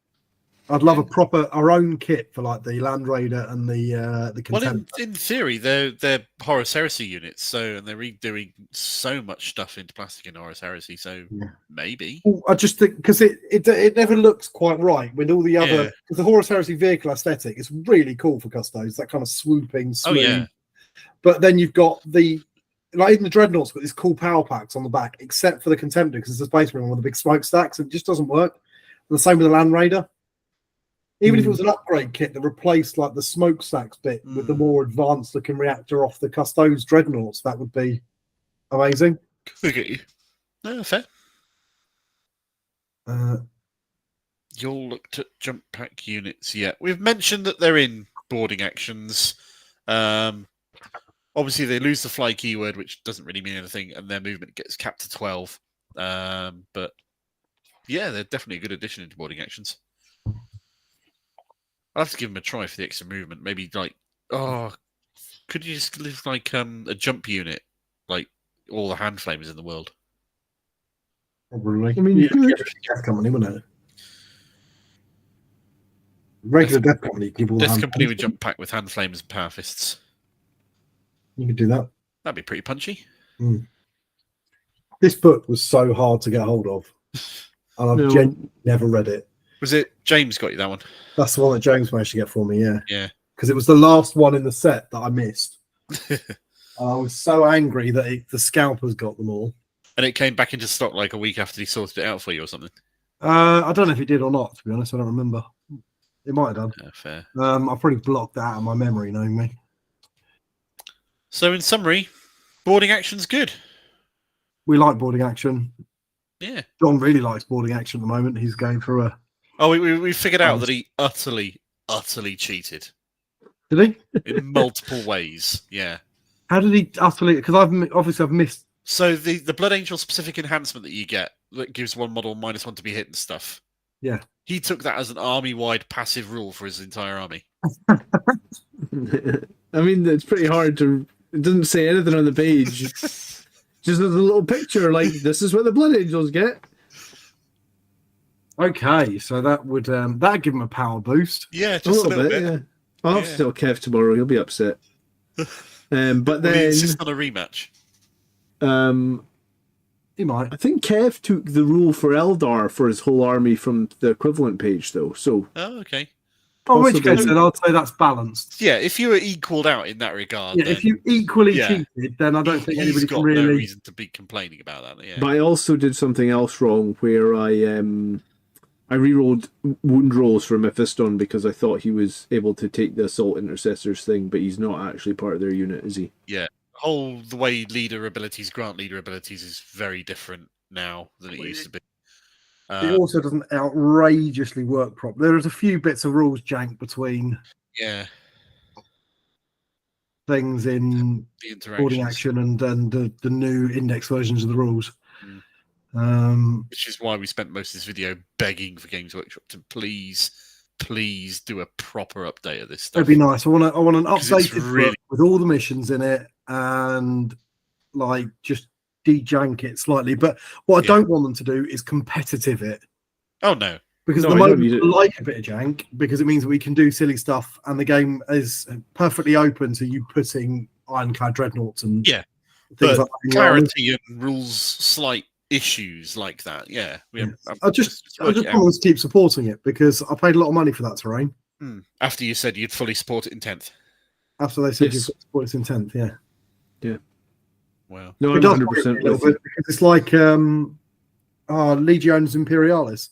I'd love our own kit for like the Land Raider and the Contender. Well, in theory, they're Horus Heresy units, and they're redoing so much stuff into plastic in Horus Heresy. So maybe. Well, I just think because it never looks quite right with all the other because the Horus Heresy vehicle aesthetic is really cool for Custodes, that kind of swooping, smooth. Oh yeah. But then you've got even the Dreadnoughts got these cool power packs on the back, except for the Contender because it's a Space Marine with the big smokestacks. It just doesn't work. And the same with the Land Raider. Even if it was an upgrade kit that replaced like the smokestacks bit with the more advanced looking reactor off the Custodes Dreadnoughts, that would be amazing. Look at you. No, fair. You all looked at jump pack units yet? We've mentioned that they're in boarding actions. Obviously, they lose the fly keyword, which doesn't really mean anything, and their movement gets capped to 12. But yeah, they're definitely a good addition into boarding actions. I'll have to give them a try for the extra movement. Maybe could you just live like a jump unit, like all the hand flamers in the world? Probably. I mean, Death Company, wouldn't it? Regular Death Company. Death Company would jump pack with hand flamers and power fists. You could do that. That'd be pretty punchy. This book was so hard to get hold of, and I've genuinely never read it. Was it James got you that one? That's the one that James managed to get for me, yeah. Yeah. Because it was the last one in the set that I missed. I was so angry that the scalpers got them all. And it came back into stock like a week after he sorted it out for you or something? I don't know if he did or not, to be honest. I don't remember. It might have done. Yeah, fair. I've probably blocked that out of my memory, knowing me. So in summary, boarding action's good. We like boarding action. Yeah. John really likes boarding action at the moment. He's going through a... Oh, we figured out that he utterly cheated. Did he? In multiple ways, yeah. How did he utterly... Because I've missed... So the Blood Angel specific enhancement that you get that gives one model -1 to be hit and stuff. Yeah. He took that as an army-wide passive rule for his entire army. I mean, it's pretty hard to... It doesn't say anything on the page. Just as a little picture, like, this is what the Blood Angels get. Okay, so that would that'd give him a power boost. Yeah, just a little bit. Yeah. I'll have to tell Kev tomorrow. He'll be upset. But then... It's just not a rematch. He might. I think Kev took the rule for Eldar for his whole army from the equivalent page, though. So. Oh, okay. Oh, which case then I'd say that's balanced. Yeah, if you were equalled out in that regard. Yeah, then, if you equally cheated, then I don't think anybody can really... no reason to be complaining about that. Yeah. But I also did something else wrong where I rerolled wound rolls for Mephiston because I thought he was able to take the Assault Intercessors thing, but he's not actually part of their unit, is he? Yeah. The way leader abilities grant leader abilities is very different now than it used to be. It also doesn't outrageously work properly. There's a few bits of rules jank between things in boarding action and the new index versions of the rules. Which is why we spent most of this video begging for Games Workshop to please do a proper update of this stuff. That'd be nice. I want an updated book with all the missions in it and like just de-jank it slightly. But what I don't want them to do is competitive it. Oh no. Because at the moment I like a bit of jank because it means we can do silly stuff and the game is perfectly open to you putting ironclad dreadnoughts and things like that. Clarity and rules slight issues like that. Yeah. I just want to keep supporting it because I paid a lot of money for that terrain. After you said you'd fully support it in 10th. After they said you'd support it in 10th, yeah. Wow. No, it I'm 100% with you. because it's like Legiones Imperialis,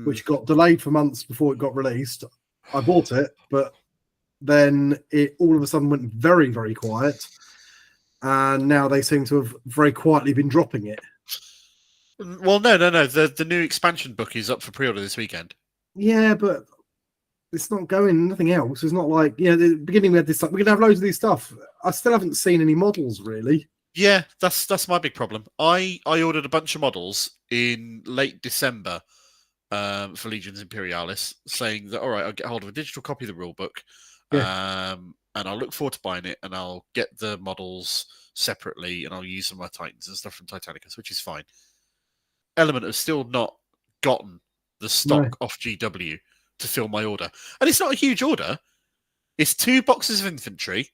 which got delayed for months before it got released. I bought it, but then it all of a sudden went very, very quiet, and now they seem to have very quietly been dropping it. Well, no. The new expansion book is up for pre-order this weekend. Yeah, but it's not going. Nothing else. It's not like at the beginning we had this stuff. We're gonna have loads of these stuff. I still haven't seen any models really. Yeah, that's my big problem. I ordered a bunch of models in late December for Legions Imperialis, saying that all right, I'll get hold of a digital copy of the rulebook, and I'll look forward to buying it, and I'll get the models separately, and I'll use some of my Titans and stuff from Titanicus, which is fine. Element have still not gotten the stock off GW to fill my order, and it's not a huge order. It's 2 boxes of infantry,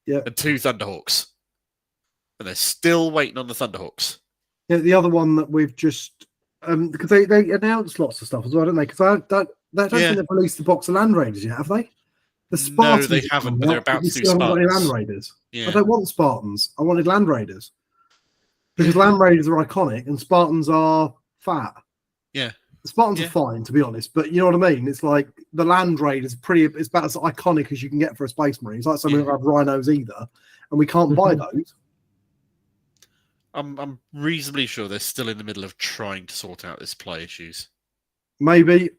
and 2 Thunderhawks. And they're still waiting on the Thunderhawks. Yeah, the other one that we've just because they announced lots of stuff as well, don't they? Because I don't think they've released the box of Land Raiders yet, have they? The Spartans. No, they haven't, but they're about to do Spartans. Land Raiders. Yeah. I don't want Spartans. I wanted Land Raiders because Land Raiders are iconic and Spartans are fat. Yeah, the Spartans are fine, to be honest, but you know what I mean. It's like the Land Raiders it's about as iconic as you can get for a Space Marine. It's like we don't have rhinos either, and we can't buy those. I'm reasonably sure they're still in the middle of trying to sort out the supply issues. Maybe,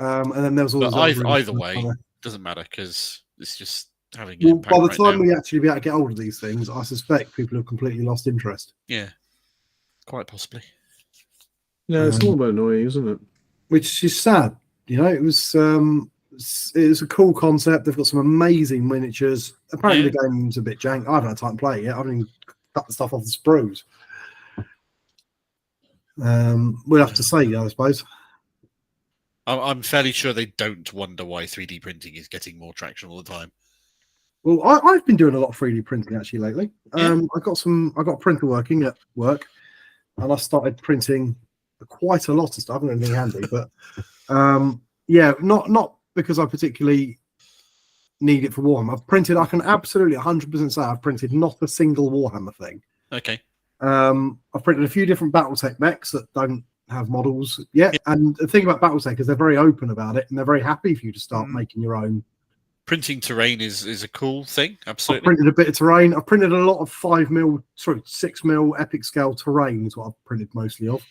and then there's all. Either way, doesn't matter because it's just having. Well, by the time we actually be able to get hold of these things, I suspect people have completely lost interest. Yeah, quite possibly. Yeah, it's a little bit annoying, isn't it? Which is sad. You know, it was a cool concept. They've got some amazing miniatures. Apparently, the game's a bit jank. I haven't had time to play it yet. I haven't even cut the stuff off the sprues. We'll have to see, I suppose. I'm fairly sure they don't wonder why 3D printing is getting more traction all the time. Well, I've been doing a lot of 3D printing actually lately. I got a printer working at work, and I started printing quite a lot of stuff. I haven't got anything handy, but not because I particularly need it for Warhammer. I've printed. I can absolutely 100% say I've printed not a single Warhammer thing. Okay. I've printed a few different BattleTech mechs that don't have models yet. And the thing about BattleTech is they're very open about it, and they're very happy for you to start making your own. Printing terrain is a cool thing. Absolutely. I've printed a bit of terrain. I've printed a lot of 6mm epic scale terrain is what I've printed mostly of.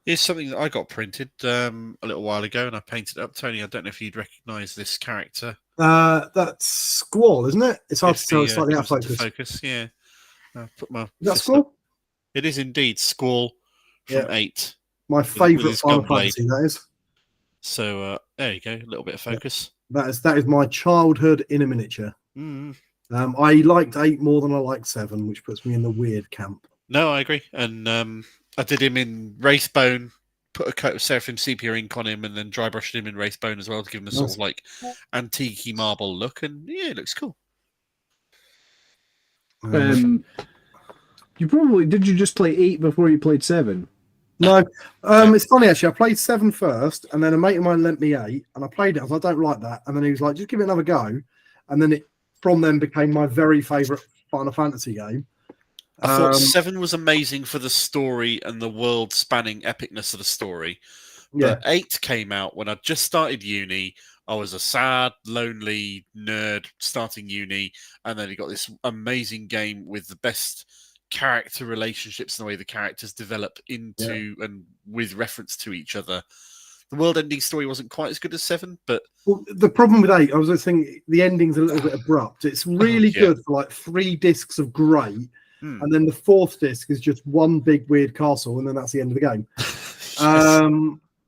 It's something that I got printed a little while ago, and I painted it up. Tony, I don't know if you'd recognise this character. That's Squall, isn't it? It's hard to tell. It's slightly out of focus. Yeah. Put my. Is that Squall? It is indeed Squall from 8. My favourite Final Fantasy, that is. So there you go, a little bit of focus. That is my childhood in a miniature. I liked 8 more than I liked 7, which puts me in the weird camp. No, I agree. And I did him in Racebone, put a coat of Seraphim Sepia ink on him, and then dry brushed him in Racebone as well to give him a sort of like antique marble look. And yeah, it looks cool. Did you just play 8 before you played 7? No, it's funny actually. I played 7 first, and then a mate of mine lent me 8, and I played it. I was like, I don't like that, and then he was like, just give it another go, and then it from then became my very favourite Final Fantasy game. I thought 7 was amazing for the story and the world-spanning epicness of the story. But 8 came out when I just started uni. I was a sad, lonely nerd starting uni, and then you got this amazing game with the best character relationships and the way the characters develop into and with reference to each other. The world-ending story wasn't quite as good as 7, but the problem with 8, I was just thinking the ending's a little bit abrupt. It's really good for like 3 discs of great, and then the 4th disc is just one big weird castle, and then that's the end of the game.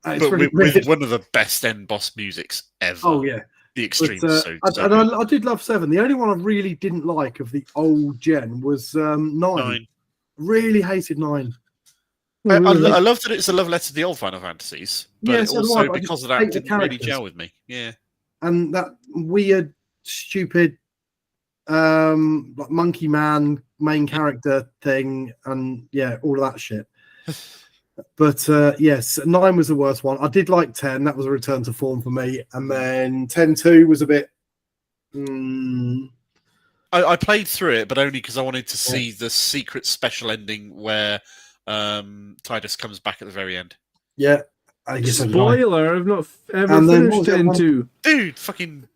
But with one of the best end boss musics ever. Oh yeah. The extreme. I did love 7. The only one I really didn't like of the old gen was 9. Really hated 9. I love that it's a love letter to the old Final Fantasies, but also because of that, it didn't really gel with me. Yeah, and that weird, stupid, like Monkey Man main character thing, and all of that shit. But yes, 9 was the worst one. I did like 10. That was a return to form for me. And then 10-2 was a bit... I played through it, but only because I wanted to see the secret special ending where Tidus comes back at the very end. Yeah. Spoiler, I've not ever finished 10-2. Dude, fucking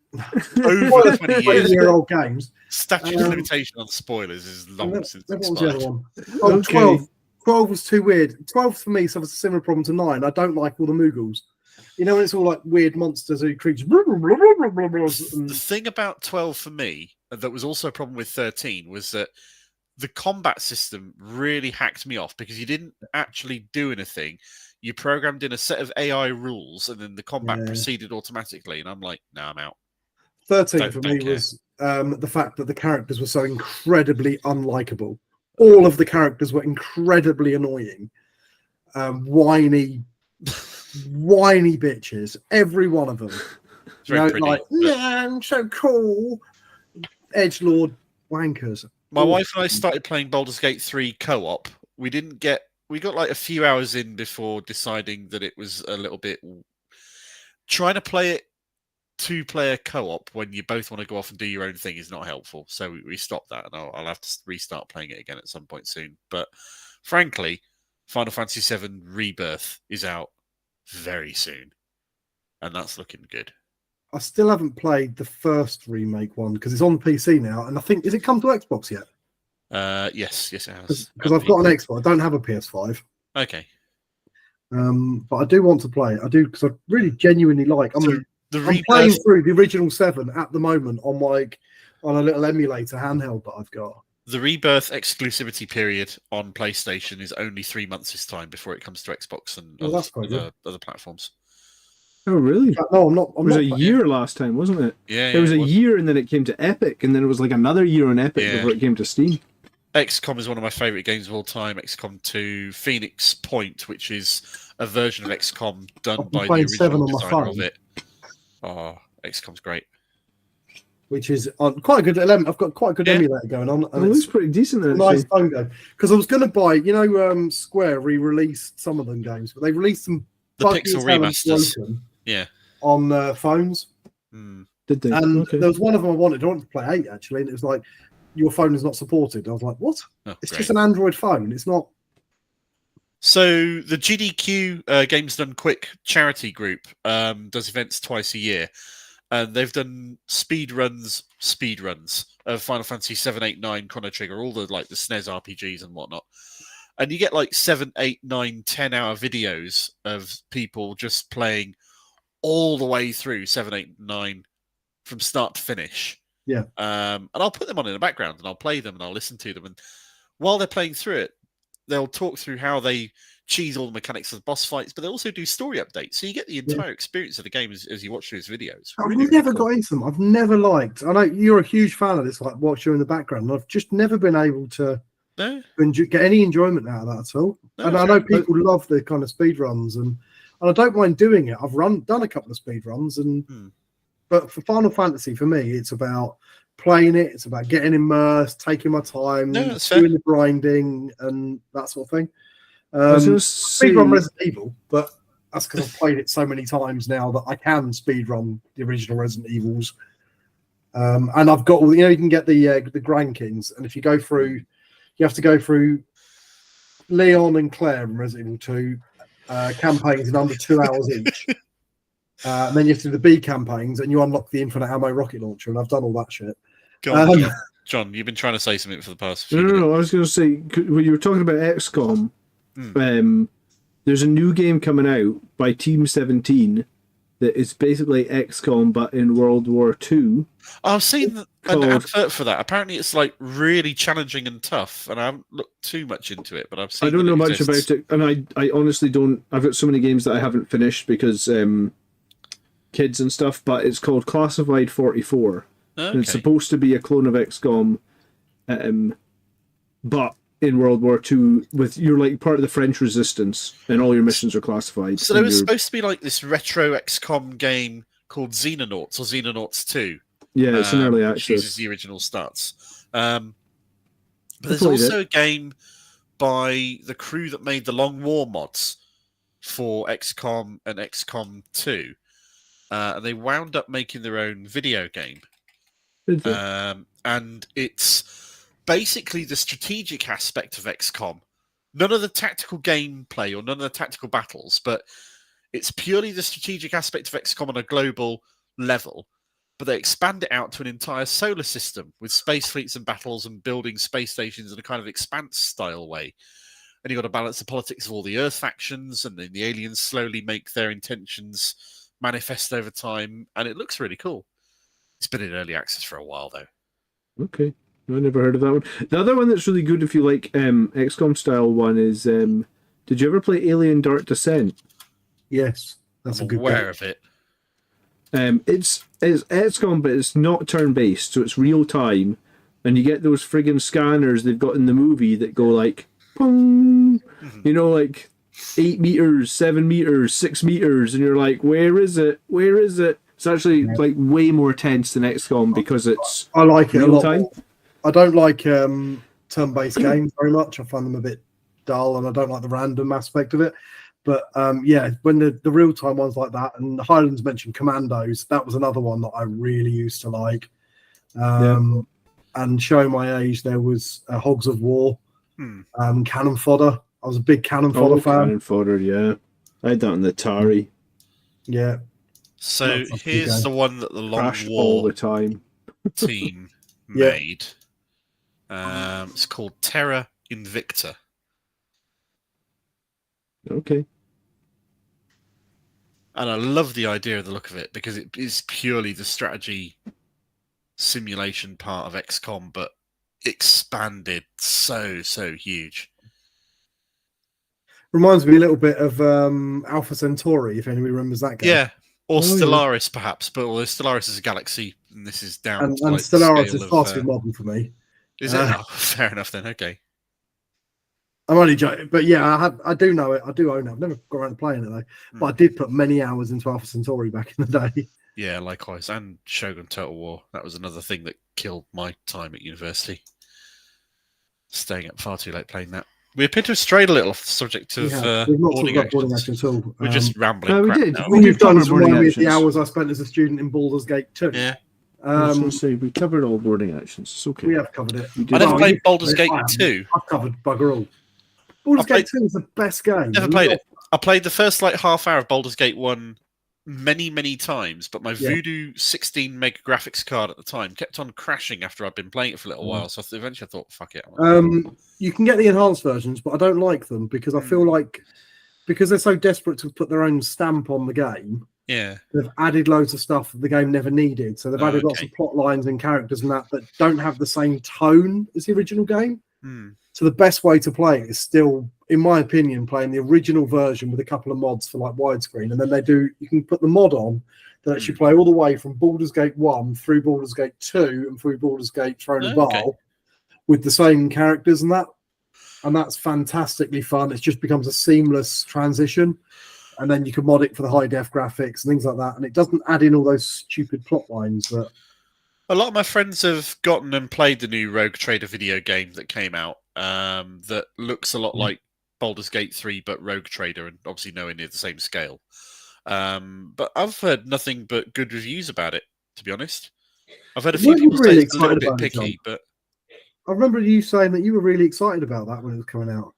over 20 years. 20-year-old games. Statute of limitation on spoilers is long since what expired. was the other one? Oh, okay. 12. 12 was too weird. 12 for me, so it's a similar problem to 9. I don't like all the Moogles. You know, when it's all like weird monsters who creatures. The thing about 12 for me that was also a problem with 13 was that the combat system really hacked me off because you didn't actually do anything. You programmed in a set of AI rules and then the combat proceeded automatically. And I'm like, no, I'm out. 13 for me was the fact that the characters were so incredibly unlikable. All of the characters were incredibly annoying. Whiny bitches. Every one of them. Like, yeah, I'm so cool. Edgelord wankers. My wife and I started playing Baldur's Gate 3 co-op. We got like a few hours in before deciding that it was a little bit trying to play it 2-player co-op when you both want to go off and do your own thing is not helpful. So we stopped that, and I'll have to restart playing it again at some point soon. But frankly, Final Fantasy VII Rebirth is out very soon, and that's looking good. I still haven't played the first remake one because it's on PC now, and I think has it come to Xbox yet? Yes, it has. Because I've got an Xbox, I don't have a PS5. Okay. But I do want to play it. I do because I really genuinely like. I'm playing through the original 7 at the moment on a little emulator handheld that I've got. The Rebirth exclusivity period on PlayStation is only 3 months this time before it comes to Xbox and other platforms. Oh, really? No, I'm not. It was a year last time, wasn't it? Yeah. It was a year, and then it came to Epic, and then it was like another year on Epic before it came to Steam. XCOM is one of my favourite games of all time. XCOM 2, Phoenix Point, which is a version of XCOM done by the original designer of it. Oh, XCOM's great. Which is quite a good element. I've got quite a good emulator going on. And it looks pretty decent. Nice phone game. Because I was going to buy, Square re-released some of them games, but they released some the Pixel remasters. On phones. Did they? And there was one of them I wanted to play 8 actually, and it was like, your phone is not supported. I was like, what? Oh, it's just an Android phone. It's not. So the GDQ Games Done Quick charity group does events twice a year, and they've done speed runs of Final Fantasy 7, 8, 9, Chrono Trigger, all the the SNES RPGs and whatnot. And you get 7, 8, 9, 10-hour videos of people just playing all the way through 7, 8, 9 from start to finish. Yeah. And I'll put them on in the background and I'll play them and I'll listen to them. And while they're playing through it, they'll talk through how they cheese all the mechanics of the boss fights, but they also do story updates. So you get the entire experience of the game as you watch through his videos. I've never got into them. I've never liked. I know you're a huge fan of this, watch you in the background. And I've just never been able to get any enjoyment out of that at all. And I know people love the kind of speed runs, and I don't mind doing it. I've done a couple of speed runs, but for Final Fantasy, for me, it's about playing it. It's about getting immersed, taking my time, doing the grinding, and that sort of thing. Speedrun Resident Evil, but that's because I've played it so many times now that I can speedrun the original Resident Evils. And I've got all, you can get the Grankins, and if you go through, you have to go through Leon and Claire in Resident Evil 2 campaigns in under 2 hours each. And then you have to do the B campaigns, and you unlock the infinite ammo rocket launcher, and I've done all that shit. John, you've been trying to say something for the past few minutes. I was going to say, when you were talking about XCOM, there's a new game coming out by Team 17 that is basically XCOM, but in World War II. I've seen an advert for that. Apparently it's really challenging and tough, and I haven't looked too much into it, but I've seen I don't know much about it, and I honestly don't. I've got so many games that I haven't finished because kids and stuff, but it's called Classified 44. Okay. And it's supposed to be a clone of XCOM, but in World War II, with you're part of the French resistance, and all your missions are classified. So there was supposed to be this retro XCOM game called Xenonauts or Xenonauts 2. Yeah, it's an early access. Which uses the original starts. But there's also a game by the crew that made the Long War mods for XCOM and XCOM 2. And they wound up making their own video game. And it's basically the strategic aspect of XCOM. None of the tactical gameplay or none of the tactical battles, but it's purely the strategic aspect of XCOM on a global level. But they expand it out to an entire solar system with space fleets and battles and building space stations in a kind of expanse-style way. And you've got to balance the politics of all the Earth factions, and then the aliens slowly make their intentions manifest over time, and it looks really cool. It's been in early access for a while, though. Okay. I never heard of that one. The other one that's really good if you like XCOM style one is, did you ever play Alien Dark Descent? Yes. That's I'm a good aware of it. It's XCOM, but it's not turn-based, so it's real-time, and you get those friggin' scanners they've got in the movie that go like, pong, you know, like 8 meters, 7 meters, 6 meters, and you're like, where is it? Where is it? It's actually like way more tense than XCOM because it's I like it a lot time. more. I don't like turn-based games very much. I find them a bit dull, and I don't like the random aspect of it. But when the real-time ones like that, and Highlands mentioned Commandos, that was another one that I really used to like. And showing my age, there was Hogs of War, Cannon Fodder. I was a big Cannon Fodder fan. Cannon Fodder, yeah. I had that on the Atari. Yeah. So here's the one that the Long Crash War all the time. team made. It's called Terra Invicta. Okay. And I love the idea of the look of it because it is purely the strategy simulation part of XCOM, but expanded so huge. Reminds me a little bit of Alpha Centauri, if anybody remembers that game. Yeah, or Stellaris perhaps, but although Stellaris is a galaxy, and this is down. And to like Stellaris is far too modern for me. Is it? Oh, fair enough then. Okay. I'm only joking, but yeah, I do know it. I do own it. I've never got around to playing it though, but I did put many hours into Alpha Centauri back in the day. Yeah, likewise. And Shogun Total War. That was another thing that killed my time at university. Staying up far too late playing that. We appear to have strayed a little off the subject of boarding actions. At all. We're just rambling. we crap did. now. We've done boarding actions. The hours I spent as a student in Baldur's Gate 2. Yeah. I was going to say, we covered all boarding actions. It's okay. We have covered it. I never played Baldur's Gate 2. I've covered bugger all. Baldur's Gate 2 is the best game. Never played it. I played the first half hour of Baldur's Gate 1 many times, but my Voodoo 16 mega graphics card at the time kept on crashing after I'd been playing it for a little while. So eventually I thought, fuck it. You can get the enhanced versions, but I don't like them because I feel like because they're so desperate to put their own stamp on the game. Yeah, they've added loads of stuff that the game never needed. So they've added lots of plot lines and characters and that don't have the same tone as the original game. So the best way to play it is still, in my opinion, playing the original version with a couple of mods for like widescreen, and then you can put the mod on that lets you play all the way from Baldur's Gate 1 through Baldur's Gate 2 and through Baldur's Gate Throne of Baal with the same characters and that. And that's fantastically fun. It just becomes a seamless transition. And then you can mod it for the high def graphics and things like that. And it doesn't add in all those stupid plot lines that a lot of my friends have gotten and played the new Rogue Trader video game that came out that looks a lot like Baldur's Gate 3, but Rogue Trader, and obviously nowhere near the same scale. But I've heard nothing but good reviews about it, to be honest. I've heard a few people say it's a little bit picky, but I remember you saying that you were really excited about that when it was coming out.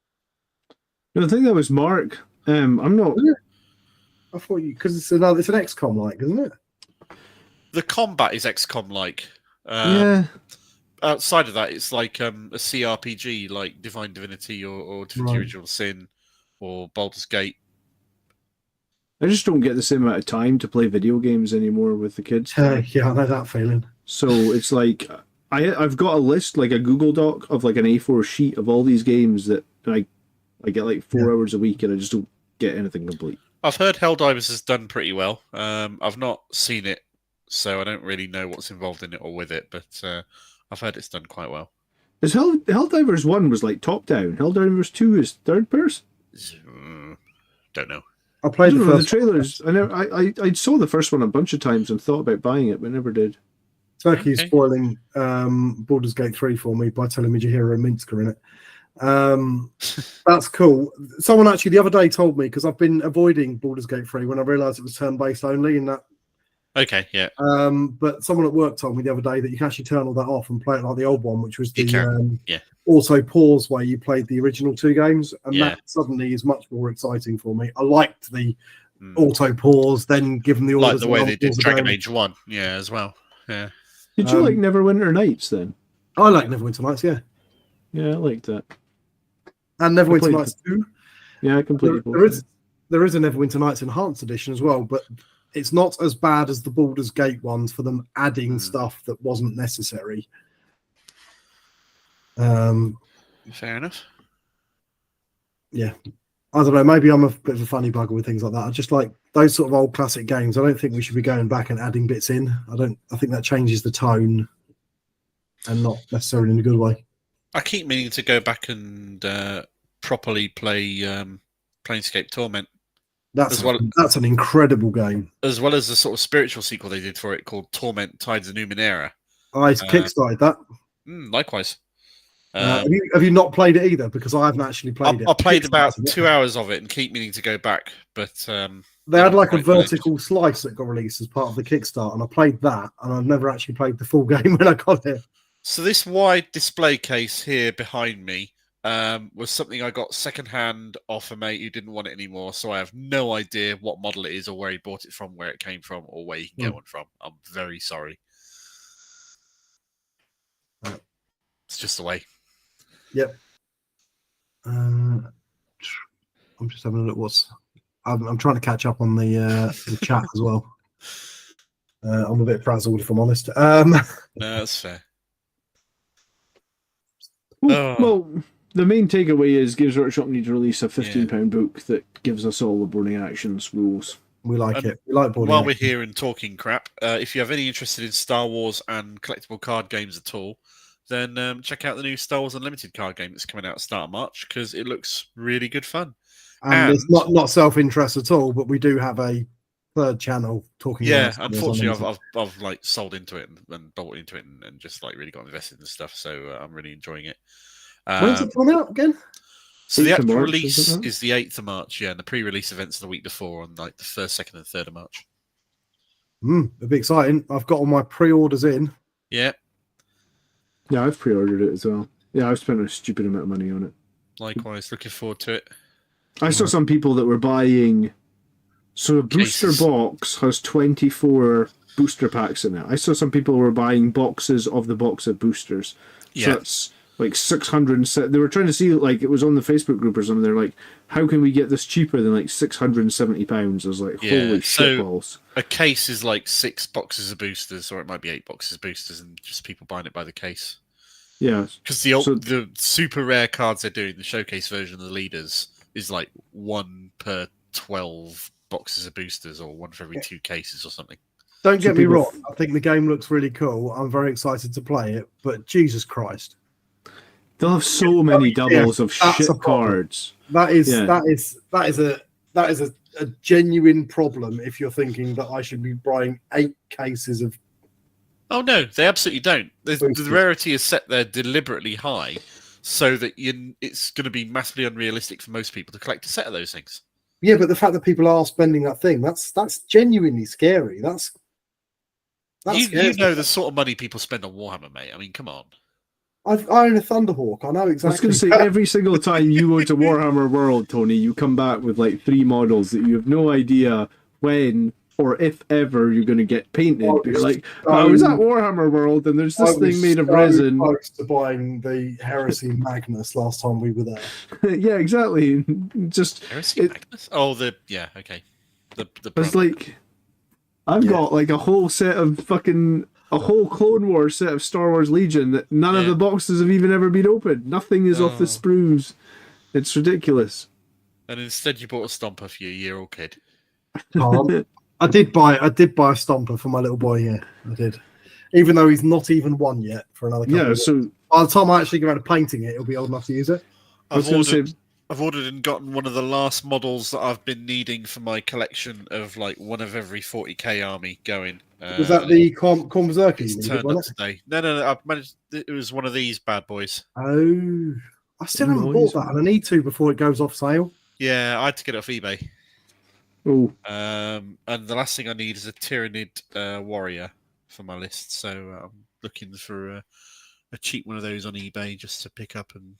No, I think that was Mark. I'm not. I thought because it's an XCOM like, isn't it? The combat is XCOM like. Yeah. Outside of that, it's like a CRPG like Divine Divinity or Divinity Original Sin or Baldur's Gate. I just don't get the same amount of time to play video games anymore with the kids. Yeah, I know that feeling. So it's like I've got a list, like a Google Doc of like an A4 sheet of all these games that I get like 4 hours a week, and I just don't get anything complete. I've heard Helldivers has done pretty well. I've not seen it, so I don't really know what's involved in it or with it, but I've heard it's done quite well. Is Helldivers 1 was like top down. Helldivers 2 is third person? Don't know. I played the trailers. I saw the first one a bunch of times and thought about buying it, but never did. Turkey's spoiling Baldur's Gate 3 for me by telling me Jahira and Minsk are in it. That's cool. Someone actually the other day told me, because I've been avoiding Baldur's Gate 3 when I realised it was turn-based only, and that Okay, yeah. But someone at work told me the other day that you can actually turn all that off and play it like the old one, which was the auto pause where you played the original 2 games, and that suddenly is much more exciting for me. I liked the auto pause, then given the orders. Like the way they did Dragon Age 1, as well. Yeah. Did you like Neverwinter Nights then? I like Neverwinter Nights, yeah. Yeah, I liked that. And Neverwinter Nights 2. Yeah, I completely. There is a Neverwinter Nights Enhanced Edition as well, but it's not as bad as the Baldur's Gate ones for them adding stuff that wasn't necessary. Fair enough. Yeah. I don't know, maybe I'm a bit of a funny bugger with things like that. I just like those sort of old classic games. I don't think we should be going back and adding bits in. I think that changes the tone and not necessarily in a good way. I keep meaning to go back and properly play Planescape Torment. That's an incredible game. As well as the sort of spiritual sequel they did for it called Torment Tides of Numenera. I kickstarted that. Likewise. Have you not played it either? Because I haven't actually played it. I played about 2 hours of it and keep meaning to go back, but they had like a vertical slice that got released as part of the Kickstarter, and I played that, and I've never actually played the full game when I got it. So this wide display case here behind me was something I got secondhand off a mate who didn't want it anymore, so I have no idea what model it is or where he bought it from, where it came from, or where you can get one from. I'm very sorry. It's just the way. Yep. I'm just having a look. I'm trying to catch up on the chat as well. I'm a bit frazzled, if I'm honest. No, that's fair. Well, the main takeaway is Games Workshop need to release a £15 book that gives us all the Burning Actions rules. We like it. We like Burning While we're here and talking crap, if you have any interest in Star Wars and collectible card games at all, then check out the new Star Wars Unlimited card game that's coming out at the start of March, because it looks really good fun. And it's not self-interest at all, but we do have a third channel talking. Yeah, unfortunately, I've like sold into it and bought into it and just like really got invested in stuff. So I'm really enjoying it. When's it coming out again? So the actual release is the 8th of March, and the pre-release events are the week before on like the 1st, 2nd, and 3rd of March. It'll be exciting. I've got all my pre-orders in. Yeah. Yeah, I've pre-ordered it as well. Yeah, I've spent a stupid amount of money on it. Likewise, looking forward to it. I saw some people that were buying... So a booster box has 24 booster packs in it. I saw some people were buying boxes of the box of boosters. Yeah. So it's like 600... They were trying to see, like, it was on the Facebook group or something. They're like, how can we get this cheaper than like £670? I was like, holy shitballs. A case is like 6 boxes of boosters, or it might be 8 boxes of boosters, and just people buying it by the case. Yeah. Because the super rare cards they're doing, the showcase version of the leaders, is like 1 per 12 boxes of boosters, or 1 for every 2 cases or something. Don't get me wrong. I think the game looks really cool. I'm very excited to play it, but Jesus Christ. They'll have so many doubles of shit cards. That is a genuine problem if you're thinking that I should be buying 8 cases of... Oh no, they absolutely don't. The rarity is set there deliberately high so that it's going to be massively unrealistic for most people to collect a set of those things. Yeah, but the fact that people are spending that thing, that's genuinely scary. You know the sort of money people spend on Warhammer, mate. I mean, come on. I own a Thunderhawk. I know exactly. I was going to say, every single time you go to Warhammer World, Tony, you come back with like 3 models that you have no idea when or if ever you're going to get painted. But you're like, I was at Warhammer World and there's this thing made of resin. I was close to buying the Heresy Magnus last time we were there. Yeah, exactly. Just Heresy Magnus? Oh, okay. It's like, I've got like a whole set of a whole Clone Wars set of Star Wars Legion that none of the boxes have even ever been opened. Nothing is off the sprues. It's ridiculous. And instead you bought a Stomper for your year-old kid. I did buy a Stomper for my little boy here. I did. Even though he's not even 1 yet for another couple of years. So by the time I actually go around to painting it, he'll be old enough to use it. I've ordered and gotten one of the last models that I've been needing for my collection of like one of every 40k army going. Was that the Corn Berserker? It's turned up today. No. I've managed. It was one of these bad boys. Oh, I still haven't bought that, and I need to before it goes off sale. Yeah, I had to get it off eBay. Oh. And the last thing I need is a Tyrannid warrior for my list. So I'm looking for a cheap one of those on eBay just to pick up. And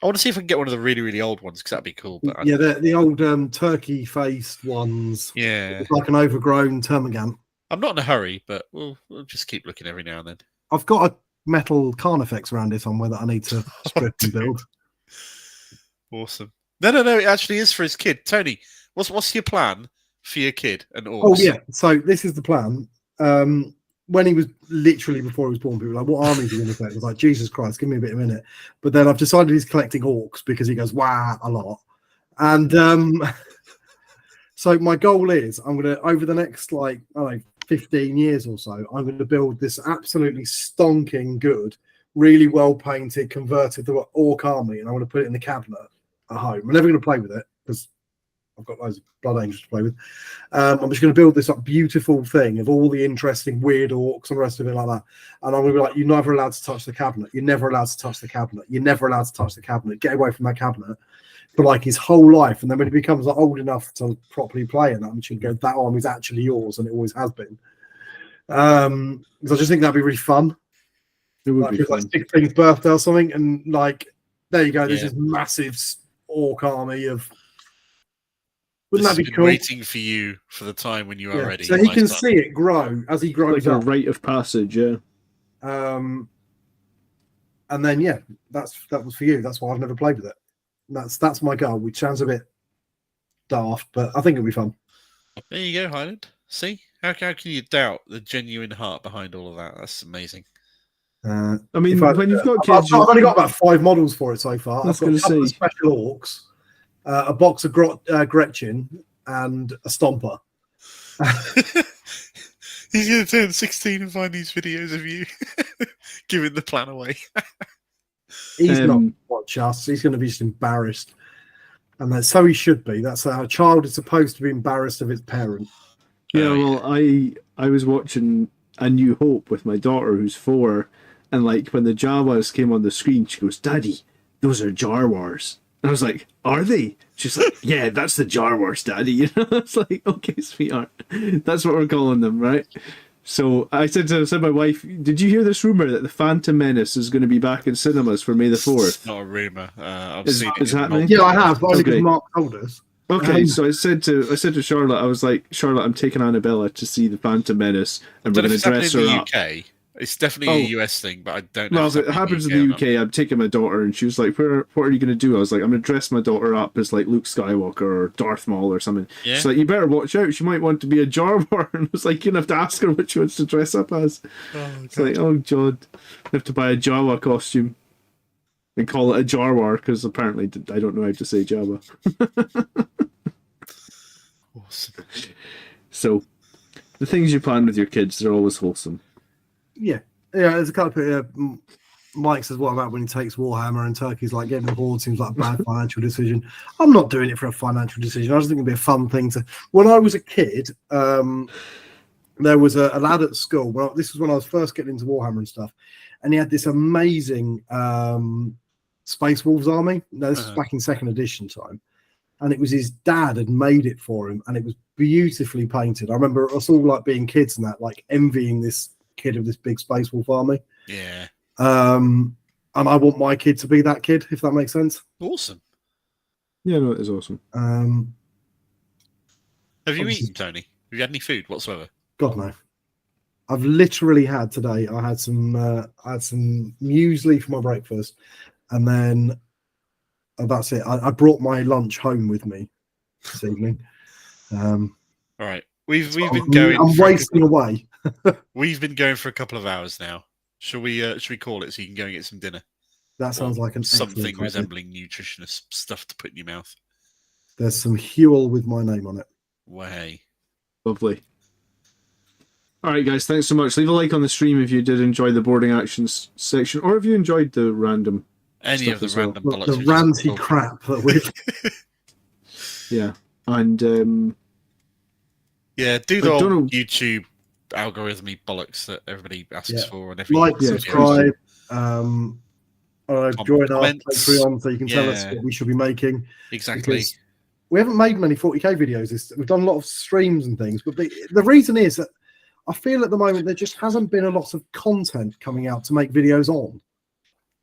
I want to see if I can get one of the really, really old ones because that'd be cool. But yeah, the old turkey-faced ones. Yeah. It's like an overgrown termagant. I'm not in a hurry, but we'll just keep looking every now and then. I've got a metal Carnifex around here somewhere that I need to strip and build. Awesome. No. It actually is for his kid. Tony, what's your plan for your kid and orcs? Oh yeah. So this is the plan. When he was literally before he was born, people were like, "What army are you going to collect?" I was like, "Jesus Christ, give me a minute." But then I've decided he's collecting orcs because he goes "Wow" a lot, and so my goal is I'm going to over the next 15 years or so, I'm going to build this absolutely stonking good, really well painted, converted to orc army, and I'm going to put it in the cabinet at home. I'm never going to play with it because I've got loads of Blood Angels to play with. I'm just going to build this beautiful thing of all the interesting weird orcs and the rest of it like that. And I'm going to be like, "You're never allowed to touch the cabinet. You're never allowed to touch the cabinet. You're never allowed to touch the cabinet. Get away from that cabinet." For his whole life. And then when he becomes old enough to properly play in that, I'm just going to go, "That army's actually yours," and it always has been. Because I just think that'd be really fun. It would be fun. 16th birthday or something, and there you go. There's this massive orc army of. Wouldn't that be cool? Waiting for you for the time when you are ready. So he can see it grow as he grows up. Like a rite of passage, yeah. And then that was for you. That's why I've never played with it. That's my goal, which sounds a bit daft, but I think it'll be fun. There you go, Highland. See? How can you doubt the genuine heart behind all of that? That's amazing. I mean, when you've got kids... I've only got about 5 models for it so far. I've got a couple of special orcs, a box of Gretchen, and a Stomper. He's going to turn 16 and find these videos of you giving the plan away. He's not going to watch us. He's going to be just embarrassed. And so he should be. That's how a child is supposed to be embarrassed of its parent. Yeah, well, I was watching A New Hope with my daughter who's 4, and when the Jawas came on the screen, she goes, "Daddy, those are Jarwars." And I was like, "Are they?" She's like, "Yeah, that's the Jarwars, Daddy." It's like, "Okay, sweetheart, that's what we're calling them, right?" So I said to my wife, "Did you hear this rumor that the Phantom Menace is going to be back in cinemas for May the 4th? It's not a rumor. I've seen it. Is happening? Yeah, I have, but only because Mark told us. Okay, so I said to Charlotte, I was like, "Charlotte, I'm taking Annabella to see the Phantom Menace, and we're going to dress her up." UK. It's definitely a US thing, but I don't know. Well, if it happens in the UK, I'm taking my daughter, and she was like, "What are you going to do?" I was like, "I'm going to dress my daughter up as Luke Skywalker or Darth Maul or something." Yeah. She's like, "You better watch out. She might want to be a Jarwar." And I was like, "You're going to have to ask her what she wants to dress up as." It's like, "Oh, God. I have to buy a Jawa costume and call it a Jarwar," because apparently I don't know how to say Jawa. Awesome. So, the things you plan with your kids, they're always wholesome. Yeah. There's a couple of Mike says, "What about when he takes Warhammer and Turkey's like getting on board seems like a bad financial decision?" I'm not doing it for a financial decision. I just think it'd be a fun thing to. When I was a kid, there was a lad at school. Well, this was when I was first getting into Warhammer and stuff, and he had this amazing Space Wolves army. No, this was back in 2nd edition time. And it was his dad had made it for him, and it was beautifully painted. I remember us all being kids and that, envying this kid of this big Space Wolf army. Yeah. And I want my kid to be that kid, if that makes sense. Awesome. Yeah, no, it is awesome. Have you eaten, Tony? Have you had any food whatsoever? God no. I've literally had today. I had some muesli for my breakfast, and then that's it. I brought my lunch home with me this evening. All right, we've been going. I'm wasting away. We've been going for a couple of hours now. Should we call it so you can go and get some dinner? That sounds like something resembling nutritious stuff to put in your mouth. There's some Huel with my name on it. Way. Lovely. All right, guys, thanks so much. Leave a like on the stream if you did enjoy the boarding actions section, or if you enjoyed the random any of the random bollocks. The ranty crap that we've. Yeah, and yeah, do the old YouTube algorithmy bollocks that everybody asks for, and like, subscribe, join our Patreon so you can tell us what we should be making. Exactly. we haven't made many 40k videos. We've done a lot of streams and things, but the reason is that I feel at the moment there just hasn't been a lot of content coming out to make videos on.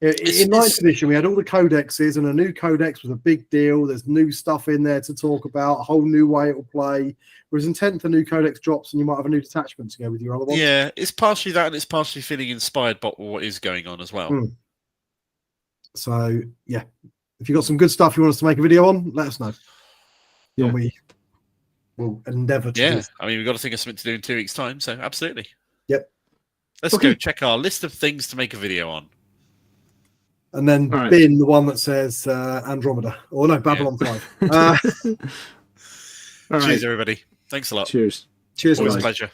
In 9th edition, we had all the codexes, and a new codex was a big deal. There's new stuff in there to talk about, a whole new way it will play. Whereas in 10th, a new codex drops, and you might have a new detachment to go with your other ones. Yeah, it's partially that, and it's partially feeling inspired by what is going on as well. So, yeah, if you've got some good stuff you want us to make a video on, let us know. Yeah. And we will endeavour to do. I mean, we've got to think of something to do in 2 weeks' time, so absolutely. Yep. Let's go check our list of things to make a video on. And then bin the one that says Andromeda. Or no, Babylon 5. Cheers, everybody. Thanks a lot. Cheers. Cheers, Always guys. a pleasure.